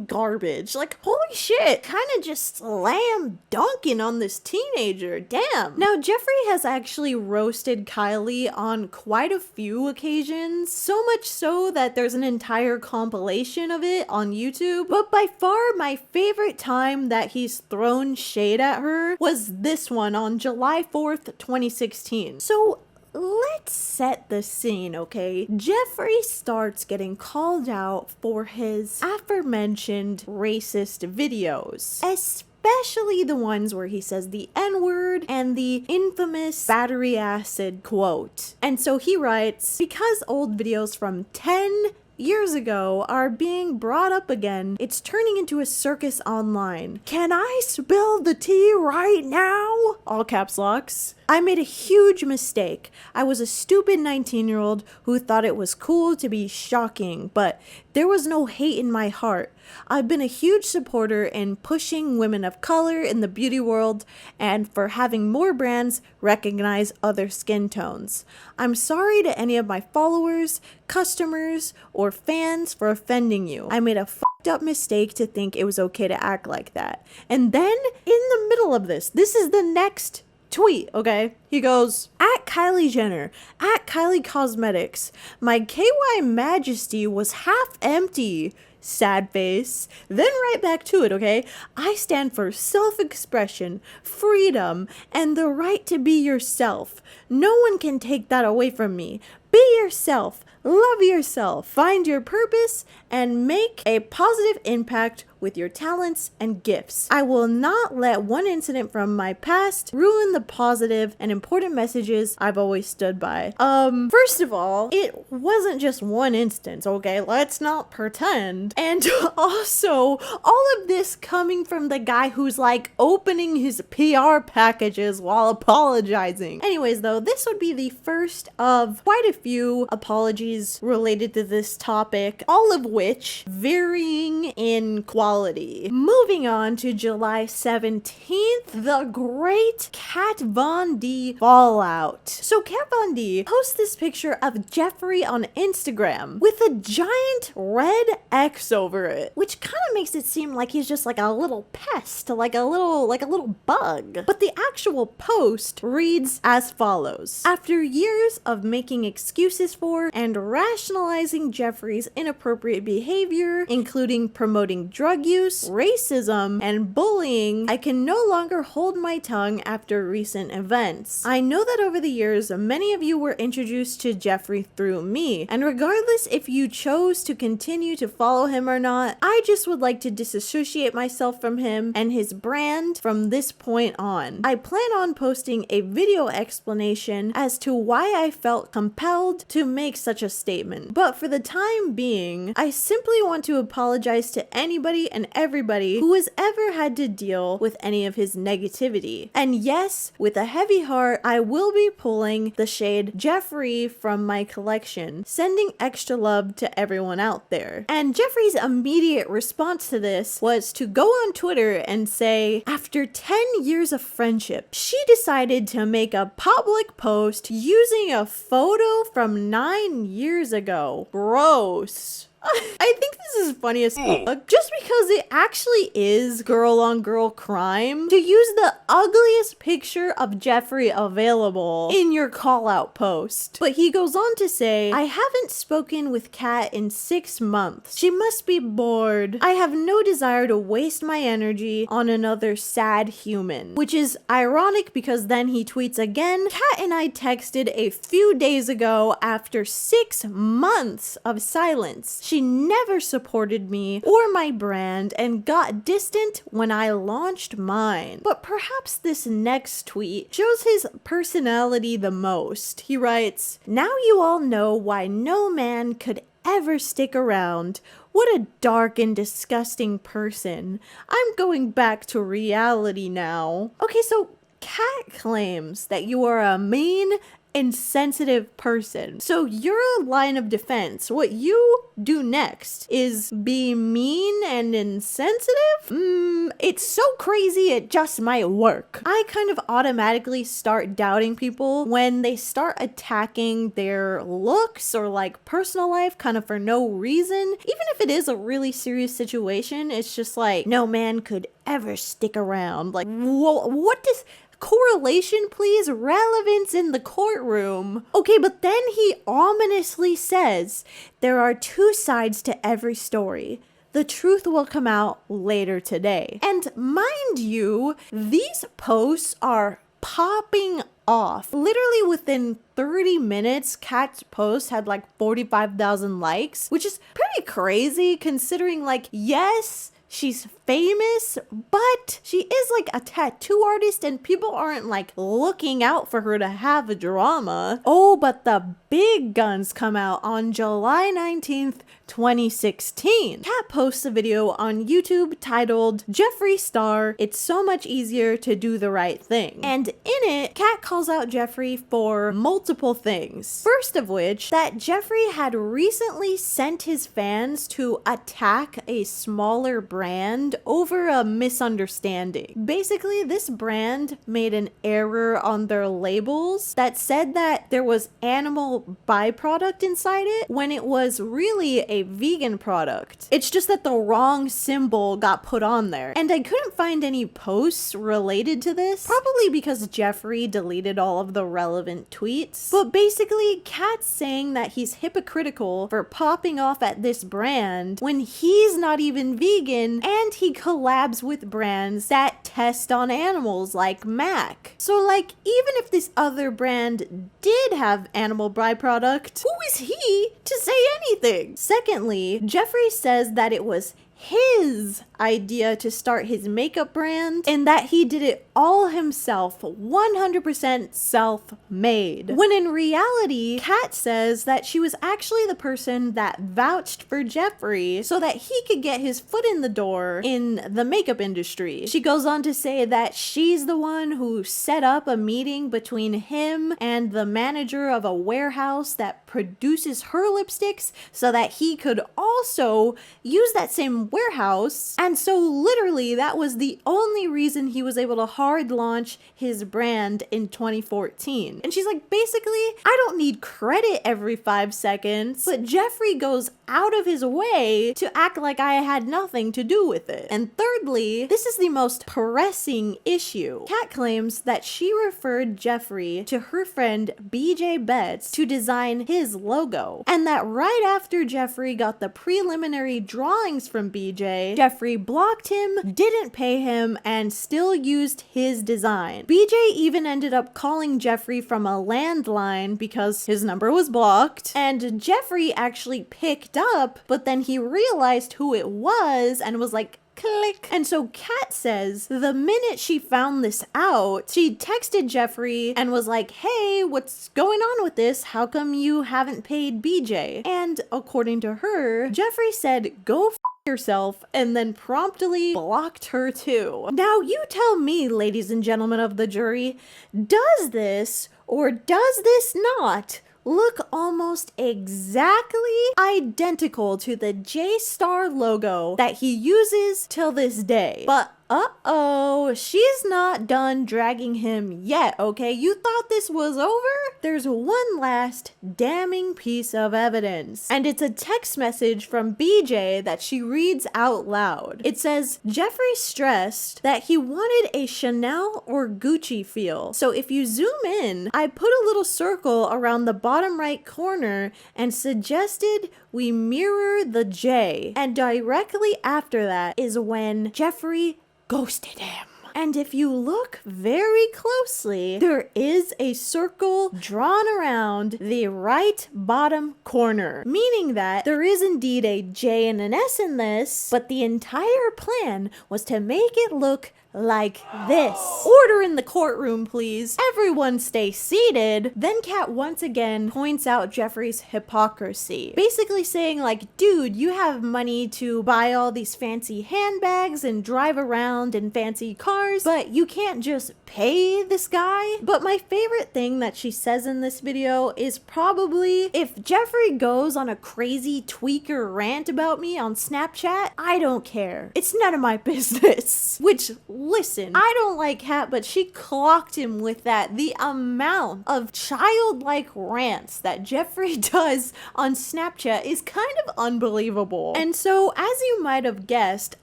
garbage." Like, holy shit, kind of just slam dunking on this teenager. Damn. Now, Jeffree has actually roasted Kylie on quite a few occasions, so much so that there's an entire compilation of it on YouTube. But by far my favorite time that he's thrown shade at her was this one on July 4th, 2016. So let's set the scene, okay? Jeffree starts getting called out for his aforementioned racist videos, especially the ones where he says the N-word and the infamous battery acid quote. And so he writes, "Because old videos from 10 years ago are being brought up again, it's turning into a circus online. Can I spill the tea right now?" All caps locks. I made a huge mistake. I was a stupid 19-year-old who thought it was cool to be shocking, but there was no hate in my heart. I've been a huge supporter in pushing women of color in the beauty world and for having more brands recognize other skin tones. I'm sorry to any of my followers, customers, or fans for offending you. I made a fucked up mistake to think it was okay to act like that. And then, in the middle of this is the next tweet, okay? He goes, at Kylie Jenner, at Kylie Cosmetics, my KY Majesty was half empty. Sad face. Then right back to it, okay? I stand for self-expression, freedom, and the right to be yourself. No one can take that away from me. Be yourself. Love yourself. Find your purpose and make a positive impact with your talents and gifts. I will not let one incident from my past ruin the positive and important messages I've always stood by. First of all, it wasn't just one instance, okay? Let's not pretend. And also, all of this coming from the guy who's like opening his PR packages while apologizing. Anyways, though, this would be the first of quite a few apologies related to this topic, all of which varying in quality. Moving on to July 17th, the great Kat Von D fallout. So Kat Von D posts this picture of Jeffree on Instagram with a giant red X over it, which kind of makes it seem like he's just like a little pest, like a little bug. But the actual post reads as follows. After years of making excuses for and rationalizing Jeffree's inappropriate behavior, including promoting drug use, racism, and bullying, I can no longer hold my tongue after recent events. I know that over the years, many of you were introduced to Jeffree through me, and regardless if you chose to continue to follow him or not, I just would like to disassociate myself from him and his brand from this point on. I plan on posting a video explanation as to why I felt compelled to make such a statement, but for the time being, I simply want to apologize to anybody and everybody who has ever had to deal with any of his negativity. And yes, with a heavy heart, I will be pulling the shade Jeffree from my collection, sending extra love to everyone out there. And Jeffree's immediate response to this was to go on Twitter and say, after 10 years of friendship, she decided to make a public post using a photo from 9 years ago. Gross. I think this is funny as fuck, just because it actually is girl on girl crime to use the ugliest picture of Jeffree available in your call out post. But he goes on to say, I haven't spoken with Kat in 6 months. She must be bored. I have no desire to waste my energy on another sad human. Which is ironic because then he tweets again, Kat and I texted a few days ago after 6 months of silence. She never supported me or my brand and got distant when I launched mine. But perhaps this next tweet shows his personality the most. He writes, now you all know why no man could ever stick around. What a dark and disgusting person. I'm going back to reality now. Okay, so Kat claims that you are a mean, insensitive person. So your line of defense, what you do next is be mean and insensitive? It's so crazy it just might work. I kind of automatically start doubting people when they start attacking their looks or like personal life kind of for no reason. Even if it is a really serious situation, it's just like, no man could ever stick around. Like, what does correlation, please? Relevance in the courtroom. Okay, but then he ominously says, there are 2 sides to every story. The truth will come out later today. And mind you, these posts are popping off. Literally within 30 minutes, Kat's post had like 45,000 likes, which is pretty crazy considering, like, yes, she's famous, but she is like a tattoo artist and people aren't like looking out for her to have a drama. Oh, but the big guns come out on July 19th, 2016. Kat posts a video on YouTube titled Jeffree Star, It's So Much Easier to Do the Right Thing. And in it, Kat calls out Jeffree for multiple things. First of which, that Jeffree had recently sent his fans to attack a smaller brand over a misunderstanding. Basically, this brand made an error on their labels that said that there was animal byproduct inside it when it was really a vegan product. It's just that the wrong symbol got put on there. And I couldn't find any posts related to this, probably because Jeffree deleted all of the relevant tweets. But basically, Kat's saying that he's hypocritical for popping off at this brand when he's not even vegan and he collabs with brands that test on animals like Mac. So like, even if this other brand did have animal byproduct, who is he to say anything? Secondly, Jeffree says that it was his idea to start his makeup brand and that he did it all himself, 100% self-made. When in reality, Kat says that she was actually the person that vouched for Jeffree so that he could get his foot in the door in the makeup industry. She goes on to say that she's the one who set up a meeting between him and the manager of a warehouse that produces her lipsticks so that he could also use that same warehouse. And so literally that was the only reason he was able to hard launch his brand in 2014. And she's like, basically, I don't need credit every 5 seconds, but Jeffree goes out of his way to act like I had nothing to do with it. And thirdly, this is the most pressing issue. Kat claims that she referred Jeffree to her friend BJ Betts to design his logo, and that right after Jeffree got the preliminary drawings from BJ, Jeffree blocked him, didn't pay him, and still used his design. BJ even ended up calling Jeffree from a landline because his number was blocked, and Jeffree actually picked up, but then he realized who it was and was like, click. And so Kat says the minute she found this out, she texted Jeffree and was like, hey, what's going on with this? How come you haven't paid BJ? And according to her, Jeffree said, go f yourself, and then promptly blocked her too. Now you tell me, ladies and gentlemen of the jury, does this or does this not look almost exactly identical to the J-Star logo that he uses till this day? But uh-oh, she's not done dragging him yet, okay? You thought this was over? There's one last damning piece of evidence, and it's a text message from BJ that she reads out loud. It says, Jeffree stressed that he wanted a Chanel or Gucci feel. So if you zoom in, I put a little circle around the bottom right corner and suggested we mirror the J. And directly after that is when Jeffree ghosted him. And if you look very closely, there is a circle drawn around the right bottom corner, meaning that there is indeed a J and an S in this, but the entire plan was to make it look like this. Order in the courtroom, please. Everyone stay seated. Then Kat once again points out Jeffree's hypocrisy, basically saying like, dude, you have money to buy all these fancy handbags and drive around in fancy cars, but you can't just pay this guy. But my favorite thing that she says in this video is probably, if Jeffree goes on a crazy tweaker rant about me on Snapchat, I don't care. It's none of my business. Which, listen, I don't like Kat, but she clocked him with that. The amount of childlike rants that Jeffree does on Snapchat is kind of unbelievable. And so, as you might have guessed,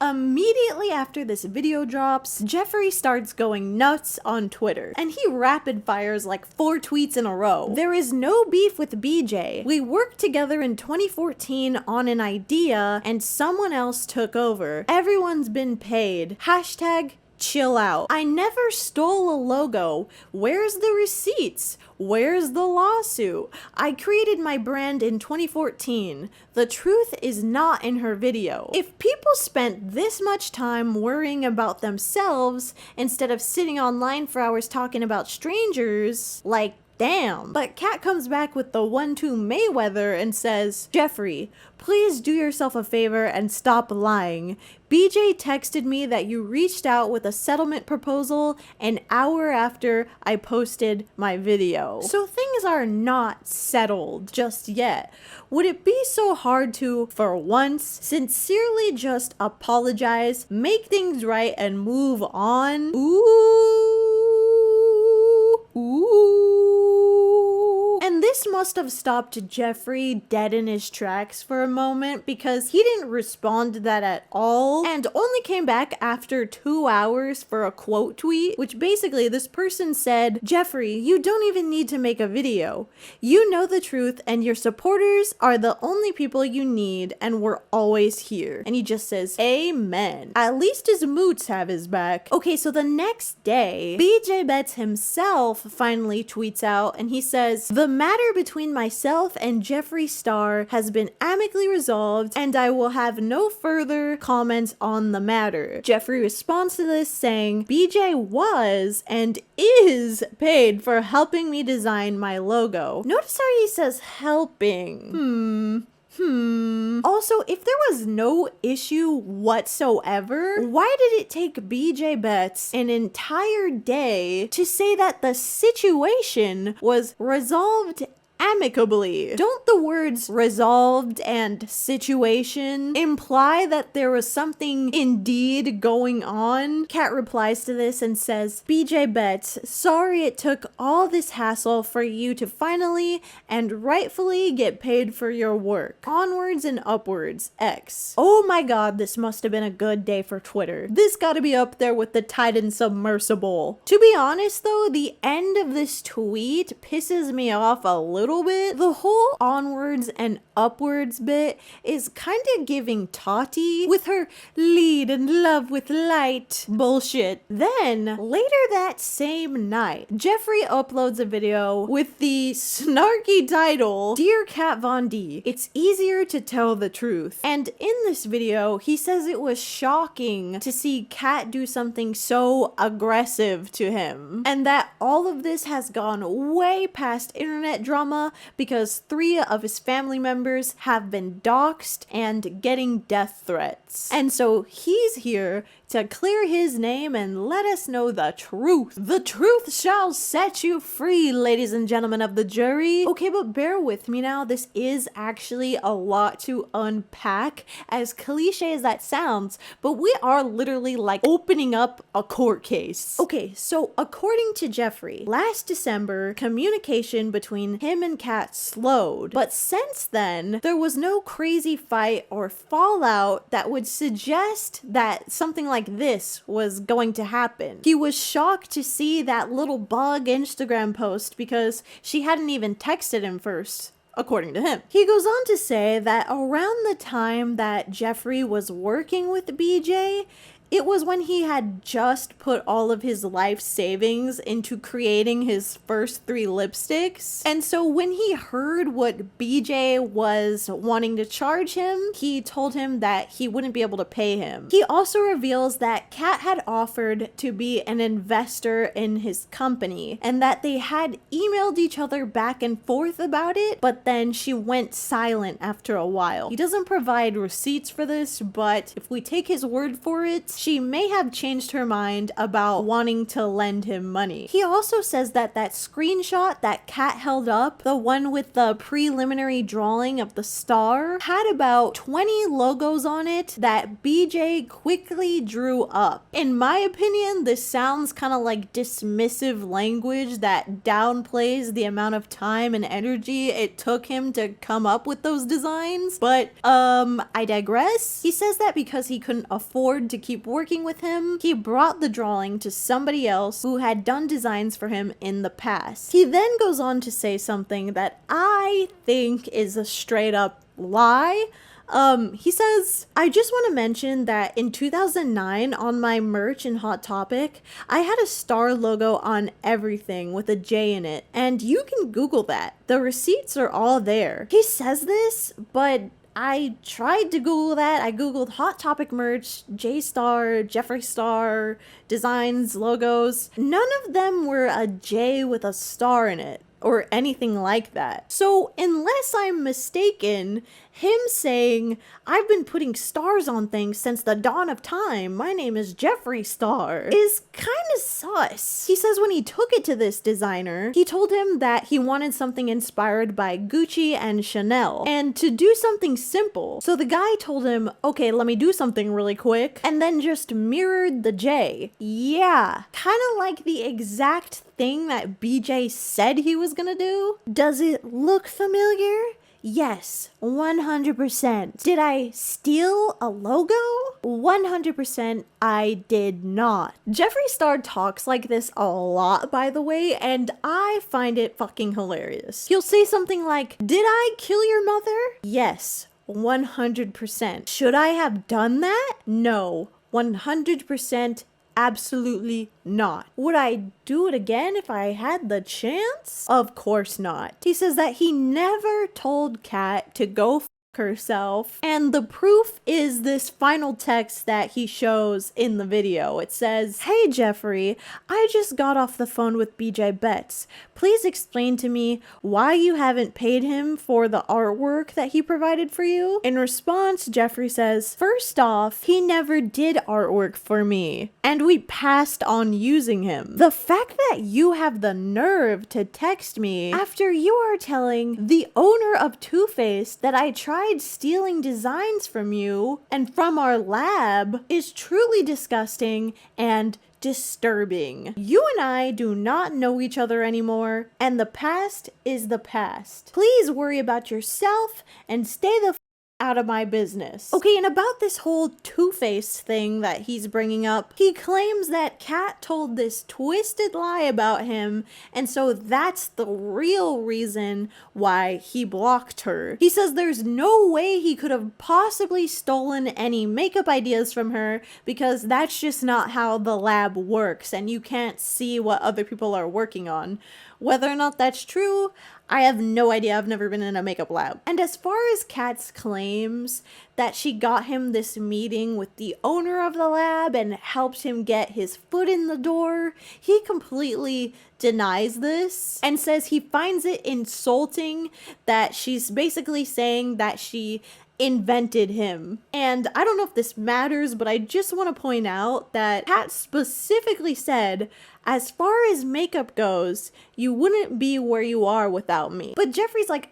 immediately after this video drops, Jeffree starts going nuts on Twitter, and he rapid fires like 4 tweets in a row. There is no beef with BJ. We worked together in 2014 on an idea, and someone else took over. Everyone's been paid. Hashtag chill out. I never stole a logo. Where's the receipts? Where's the lawsuit? I created my brand in 2014. The truth is not in her video. If people spent this much time worrying about themselves instead of sitting online for hours talking about strangers, like, damn. But Kat comes back with the 1-2 Mayweather and says, Jeffree, please do yourself a favor and stop lying. BJ texted me that you reached out with a settlement proposal an hour after I posted my video. So things are not settled just yet. Would it be so hard to, for once, sincerely just apologize, make things right, and move on? And this must have stopped Jeffree dead in his tracks for a moment, because he didn't respond to that at all and only came back after 2 hours for a quote tweet, which basically this person said, Jeffree, you don't even need to make a video. You know the truth and your supporters are the only people you need, and we're always here. And he just says, amen. At least his moots have his back. Okay, so the next day, BJ Betts himself finally tweets out and he says, the matter between myself and Jeffree Star has been amicably resolved and I will have no further comments on the matter. Jeffree responds to this saying, BJ was and is paid for helping me design my logo. Notice how he says helping. Also, if there was no issue whatsoever, why did it take BJ Betts an entire day to say that the situation was resolved amicably? Don't the words resolved and situation imply that there was something indeed going on? Kat replies to this and says, BJ Betts, sorry it took all this hassle for you to finally and rightfully get paid for your work. Onwards and upwards, X. Oh my god, this must have been a good day for Twitter. This gotta be up there with the Titan submersible. To be honest though, the end of this tweet pisses me off a little bit. The whole onwards and upwards bit is kind of giving Tati with her lead and love with light bullshit. Then later that same night, Jeffree uploads a video with the snarky title, Dear Kat Von D, it's easier to tell the truth. And in this video, he says it was shocking to see Kat do something so aggressive to him, and that all of this has gone way past internet drama because 3 of his family members have been doxxed and getting death threats. And so he's here to clear his name and let us know the truth. The truth shall set you free, ladies and gentlemen of the jury. Okay, but bear with me now. This is actually a lot to unpack, as cliche as that sounds, but we are literally like opening up a court case. Okay, so according to Jeffree, last December, communication between him and Kat slowed, but since then, there was no crazy fight or fallout that would suggest that something like this was going to happen. He was shocked to see that little bug Instagram post because she hadn't even texted him first, according to him. He goes on to say that around the time that Jeffree was working with BJ, it was when he had just put all of his life savings into creating his first 3 lipsticks. And so when he heard what BJ was wanting to charge him, he told him that he wouldn't be able to pay him. He also reveals that Kat had offered to be an investor in his company and that they had emailed each other back and forth about it, but then she went silent after a while. He doesn't provide receipts for this, but if we take his word for it, she may have changed her mind about wanting to lend him money. He also says that that screenshot that Kat held up, the one with the preliminary drawing of the star, had about 20 logos on it that BJ quickly drew up. In my opinion, this sounds kind of like dismissive language that downplays the amount of time and energy it took him to come up with those designs, but I digress. He says that because he couldn't afford to keep working with him, he brought the drawing to somebody else who had done designs for him in the past. He then goes on to say something that I think is a straight up lie. He says, I just want to mention that in 2009 on my merch in Hot Topic, I had a star logo on everything with a J in it, and you can Google that. The receipts are all there. He says this, but I tried to Google that. I Googled Hot Topic merch, J-Star, Jeffree Star, designs, logos. None of them were a J with a star in it, or anything like that. So unless I'm mistaken, him saying, I've been putting stars on things since the dawn of time, my name is Jeffree Star, is kind of sus. He says when he took it to this designer, he told him that he wanted something inspired by Gucci and Chanel, and to do something simple. So the guy told him, okay, let me do something really quick, and then just mirrored the J. Yeah, kind of like the exact thing that BJ said he was gonna do. Does it look familiar? Yes, 100%. Did I steal a logo? 100% I did not. Jeffree Star talks like this a lot, by the way, and I find it fucking hilarious. He'll say something like, did I kill your mother? Yes, 100%. Should I have done that? No, 100%. Absolutely not. Would I do it again if I had the chance? Of course not. He says that he never told Kat to go f herself, and the proof is this final text that he shows in the video. It says, hey Jeffree, I just got off the phone with BJ Betts. Please explain to me why you haven't paid him for the artwork that he provided for you. In response, Jeffree says, first off, he never did artwork for me, and we passed on using him. The fact that you have the nerve to text me after you are telling the owner of Too Faced that I tried stealing designs from you and from our lab is truly disgusting and disturbing. You and I do not know each other anymore, and the past is the past. Please worry about yourself and stay the out of my business. Okay, and about this whole Two-Face thing that he's bringing up, he claims that Kat told this twisted lie about him, and so that's the real reason why he blocked her. He says there's no way he could have possibly stolen any makeup ideas from her because that's just not how the lab works, and you can't see what other people are working on. Whether or not that's true, I have no idea. I've never been in a makeup lab. And as far as Kat's claims that she got him this meeting with the owner of the lab and helped him get his foot in the door, he completely denies this and says he finds it insulting that she's basically saying that she invented him. And I don't know if this matters, but I just want to point out that Kat specifically said, as far as makeup goes, you wouldn't be where you are without me. But Jeffree's like,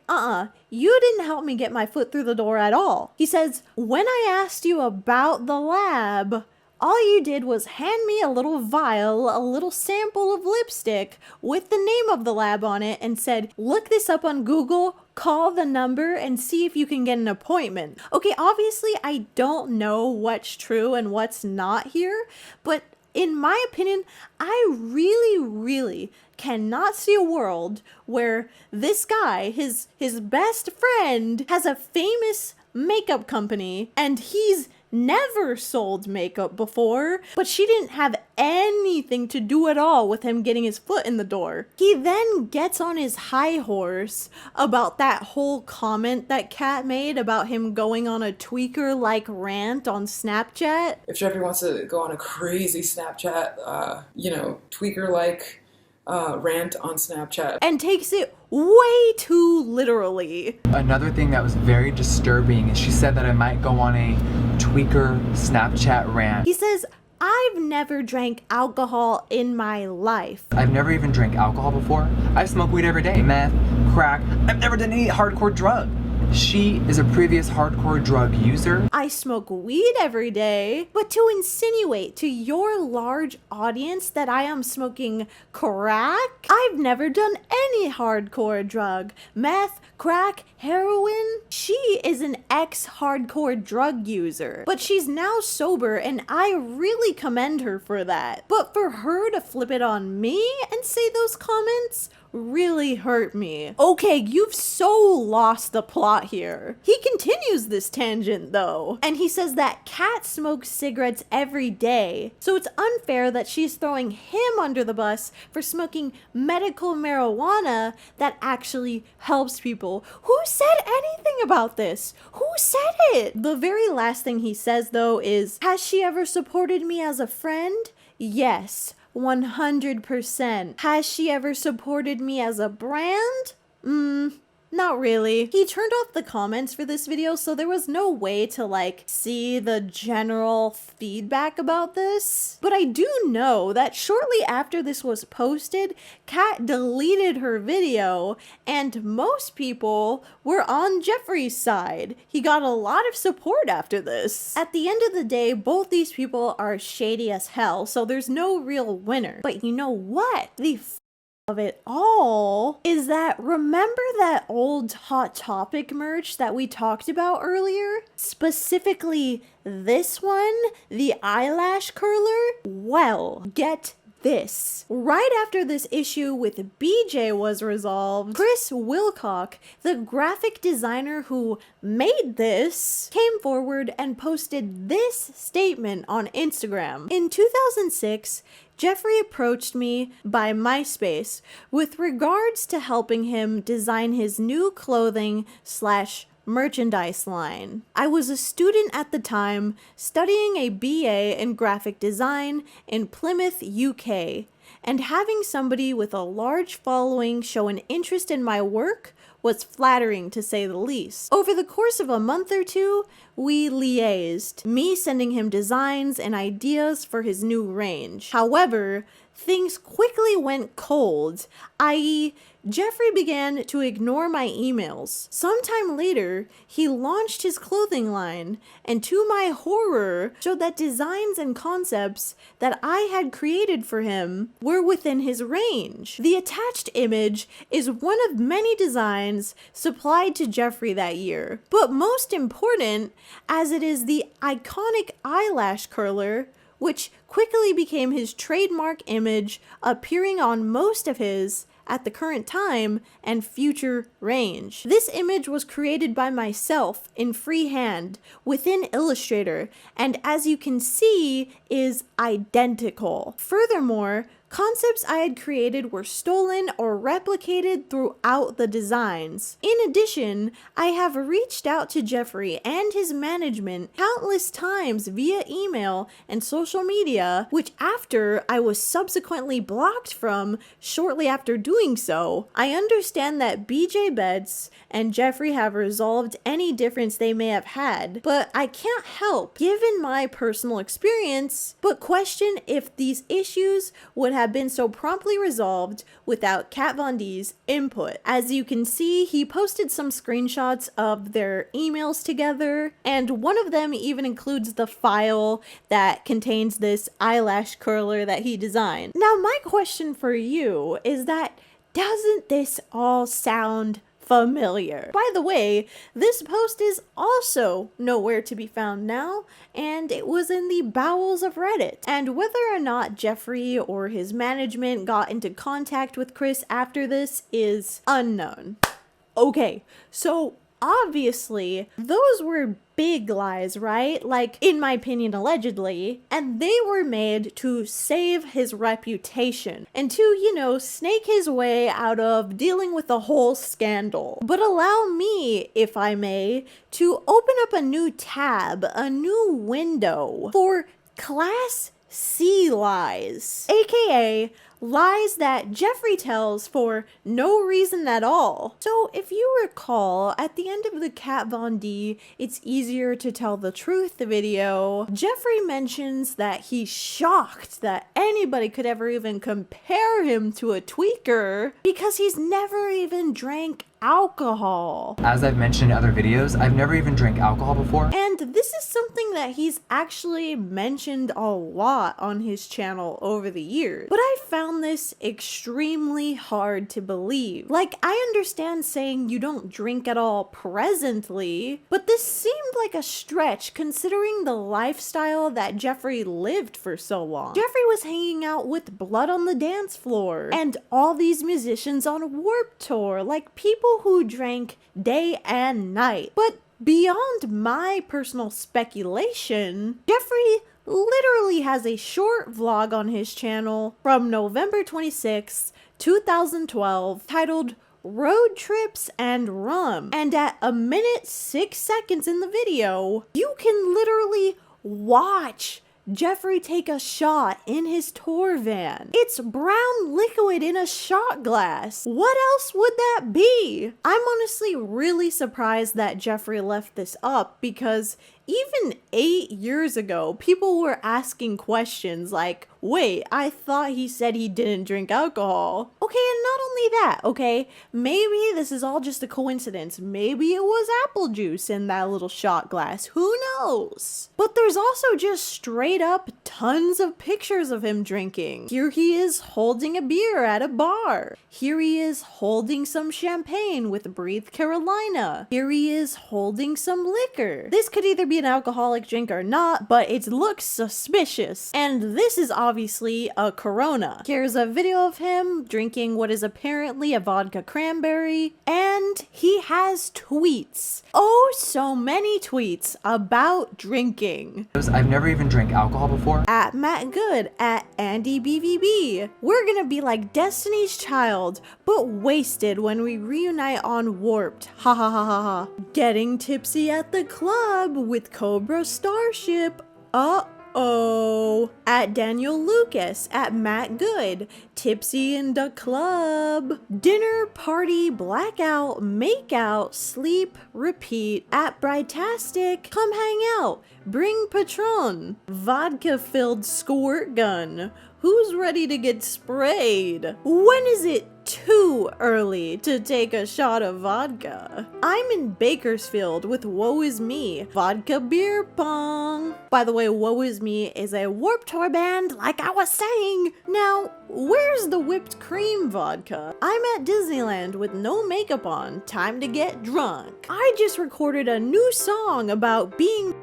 you didn't help me get my foot through the door at all. He says, when I asked you about the lab, all you did was hand me a little vial, a little sample of lipstick with the name of the lab on it and said, look this up on Google, call the number and see if you can get an appointment. Okay, obviously I don't know what's true and what's not here, but in my opinion, I really cannot see a world where this guy, his best friend, has a famous makeup company and he's never sold makeup before, but she didn't have anything to do at all with him getting his foot in the door. He then gets on his high horse about that whole comment that Kat made about him going on a tweaker-like rant on Snapchat. If Jeffree wants to go on a crazy Snapchat, tweaker-like rant on Snapchat. And takes it way too literally. Another thing that was very disturbing is she said that I might go on a tweaker Snapchat rant. He says, I've never drank alcohol in my life. I've never even drank alcohol before. I smoke weed every day. Meth, crack. I've never done any hardcore drug. She is a previous hardcore drug user. I smoke weed every day, but to insinuate to your large audience that I am smoking crack? I've never done any hardcore drug. Meth, crack, heroin? She is an ex-hardcore drug user, but she's now sober and I really commend her for that. But for her to flip it on me and say those comments? really hurt me. Okay, you've so lost the plot here. He continues this tangent though, and he says that Kat smokes cigarettes every day, so it's unfair that she's throwing him under the bus for smoking medical marijuana that actually helps people. Who said anything about this? Who said it? The very last thing he says though is, has she ever supported me as a friend? Yes. 100%. Has she ever supported me as a brand? Not really. He turned off the comments for this video, so there was no way to like see the general feedback about this. But I do know that shortly after this was posted, Kat deleted her video and most people were on Jeffree's side. He got a lot of support after this. At the end of the day, both these people are shady as hell, so there's no real winner. But you know what? The of it all is that, remember that old Hot Topic merch that we talked about earlier? Specifically this one, the eyelash curler? Well, get this. Right after this issue with BJ was resolved, Chris Wilcock, the graphic designer who made this, came forward and posted this statement on Instagram. In 2006, Jeffree approached me by Myspace with regards to helping him design his new clothing / merchandise line. I was a student at the time, studying a BA in graphic design in Plymouth, UK, and having somebody with a large following show an interest in my work was flattering to say the least. Over the course of a month or two, we liaised, me sending him designs and ideas for his new range. However, things quickly went cold, i.e., Jeffree began to ignore my emails. Sometime later, he launched his clothing line, and to my horror, showed that designs and concepts that I had created for him were within his range. The attached image is one of many designs supplied to Jeffree that year, but most important, as it is the iconic eyelash curler, which quickly became his trademark image, appearing on most of his, at the current time, and future range. This image was created by myself in freehand within Illustrator, and as you can see, is identical. Furthermore, concepts I had created were stolen or replicated throughout the designs. In addition, I have reached out to Jeffree and his management countless times via email and social media, which after I was subsequently blocked from shortly after doing so. I understand that BJ Betts and Jeffree have resolved any difference they may have had, but I can't help, given my personal experience, but question if these issues would have been so promptly resolved without Kat Von D's input. As you can see, he posted some screenshots of their emails together, and one of them even includes the file that contains this eyelash curler that he designed. Now, my question for you is that, doesn't this all sound familiar? By the way, this post is also nowhere to be found now, and it was in the bowels of Reddit. And whether or not Jeffree or his management got into contact with Chris after this is unknown. Okay, so obviously those were big lies, right? Like, in my opinion, allegedly, and they were made to save his reputation and to, you know, snake his way out of dealing with the whole scandal. But allow me, if I may, to open up a new tab, a new window for Class C lies, aka lies that Jeffree tells for no reason at all. So if you recall, at the end of the Kat Von D "It's Easier to Tell the Truth" video, Jeffree mentions that he's shocked that anybody could ever even compare him to a tweaker because he's never even drank alcohol. As I've mentioned in other videos, I've never even drank alcohol before. And this is something that he's actually mentioned a lot on his channel over the years. But I found this extremely hard to believe. Like, I understand saying you don't drink at all presently, but this seemed like a stretch considering the lifestyle that Jeffree lived for so long. Jeffree was hanging out with Blood on the Dance Floor and all these musicians on Warped Tour, like people who drank day and night. But beyond my personal speculation, Jeffree literally has a short vlog on his channel from November 26, 2012, titled Road Trips and Rum. And at 1:06 in the video, you can literally watch Jeffree take a shot in his tour van. It's brown liquid in a shot glass. What else would that be? I'm honestly really surprised that Jeffree left this up, because even 8 years ago, people were asking questions like, wait, I thought he said he didn't drink alcohol. Okay, and not only that, okay, maybe this is all just a coincidence. Maybe it was apple juice in that little shot glass. Who knows? But there's also just straight up tons of pictures of him drinking. Here he is holding a beer at a bar. Here he is holding some champagne with Breathe Carolina. Here he is holding some liquor. This could either be an alcoholic drink or not, but it looks suspicious. And this is obviously a Corona. Here's a video of him drinking what is apparently a vodka cranberry, and he has tweets. Oh, so many tweets about drinking. I've never even drank alcohol before. At Matt Good, at Andy BVB. We're gonna be like Destiny's Child, but wasted when we reunite on Warped. Ha ha ha ha ha. Getting tipsy at the club with Cobra Starship. Uh-oh. At Daniel Lucas, at Matt Good, tipsy in the club. Dinner, party, blackout, makeout, sleep, repeat. At Brightastic, come hang out. Bring Patron. Vodka-filled squirt gun. Who's ready to get sprayed? When is it too early to take a shot of vodka? I'm in Bakersfield with Woe Is Me, vodka beer pong. By the way, Woe Is Me is a Warped Tour band, like I was saying. Now, where's the whipped cream vodka? I'm at Disneyland with no makeup on, time to get drunk. I just recorded a new song about being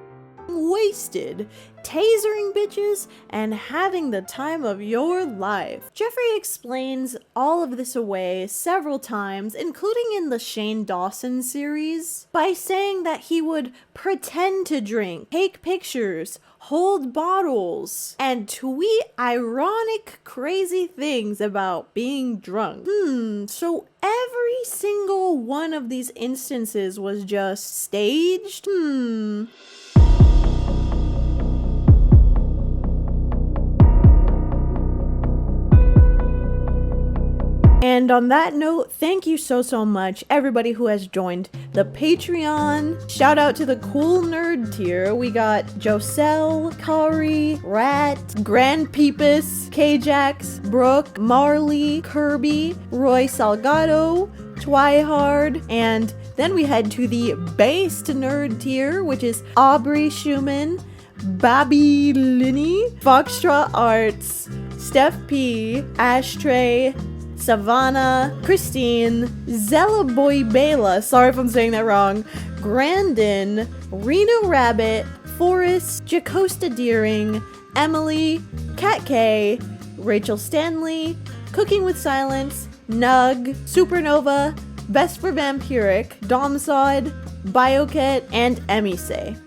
wasted, tasering bitches, and having the time of your life. Jeffree explains all of this away several times, including in the Shane Dawson series, by saying that he would pretend to drink, take pictures, hold bottles, and tweet ironic, crazy things about being drunk. So every single one of these instances was just staged? And on that note, thank you so much everybody who has joined the Patreon. Shout out to the cool nerd tier. We got Joselle, Kari, Rat, Grand Peepus, K-Jax, Brooke, Marley, Kirby, Roy Salgado, Twihard, and then we head to the based nerd tier, which is Aubrey Schumann, Bobby Linney, Foxtrot Arts, Steph P, Ashtray, Savannah, Christine, Zella Boy Bela, sorry if I'm saying that wrong, Grandin, Reno Rabbit, Forrest, Jacosta Deering, Emily, Kat K, Rachel Stanley, Cooking with Silence, Nug, Supernova, Best for Vampiric, Domsod, Bioket, and Emise.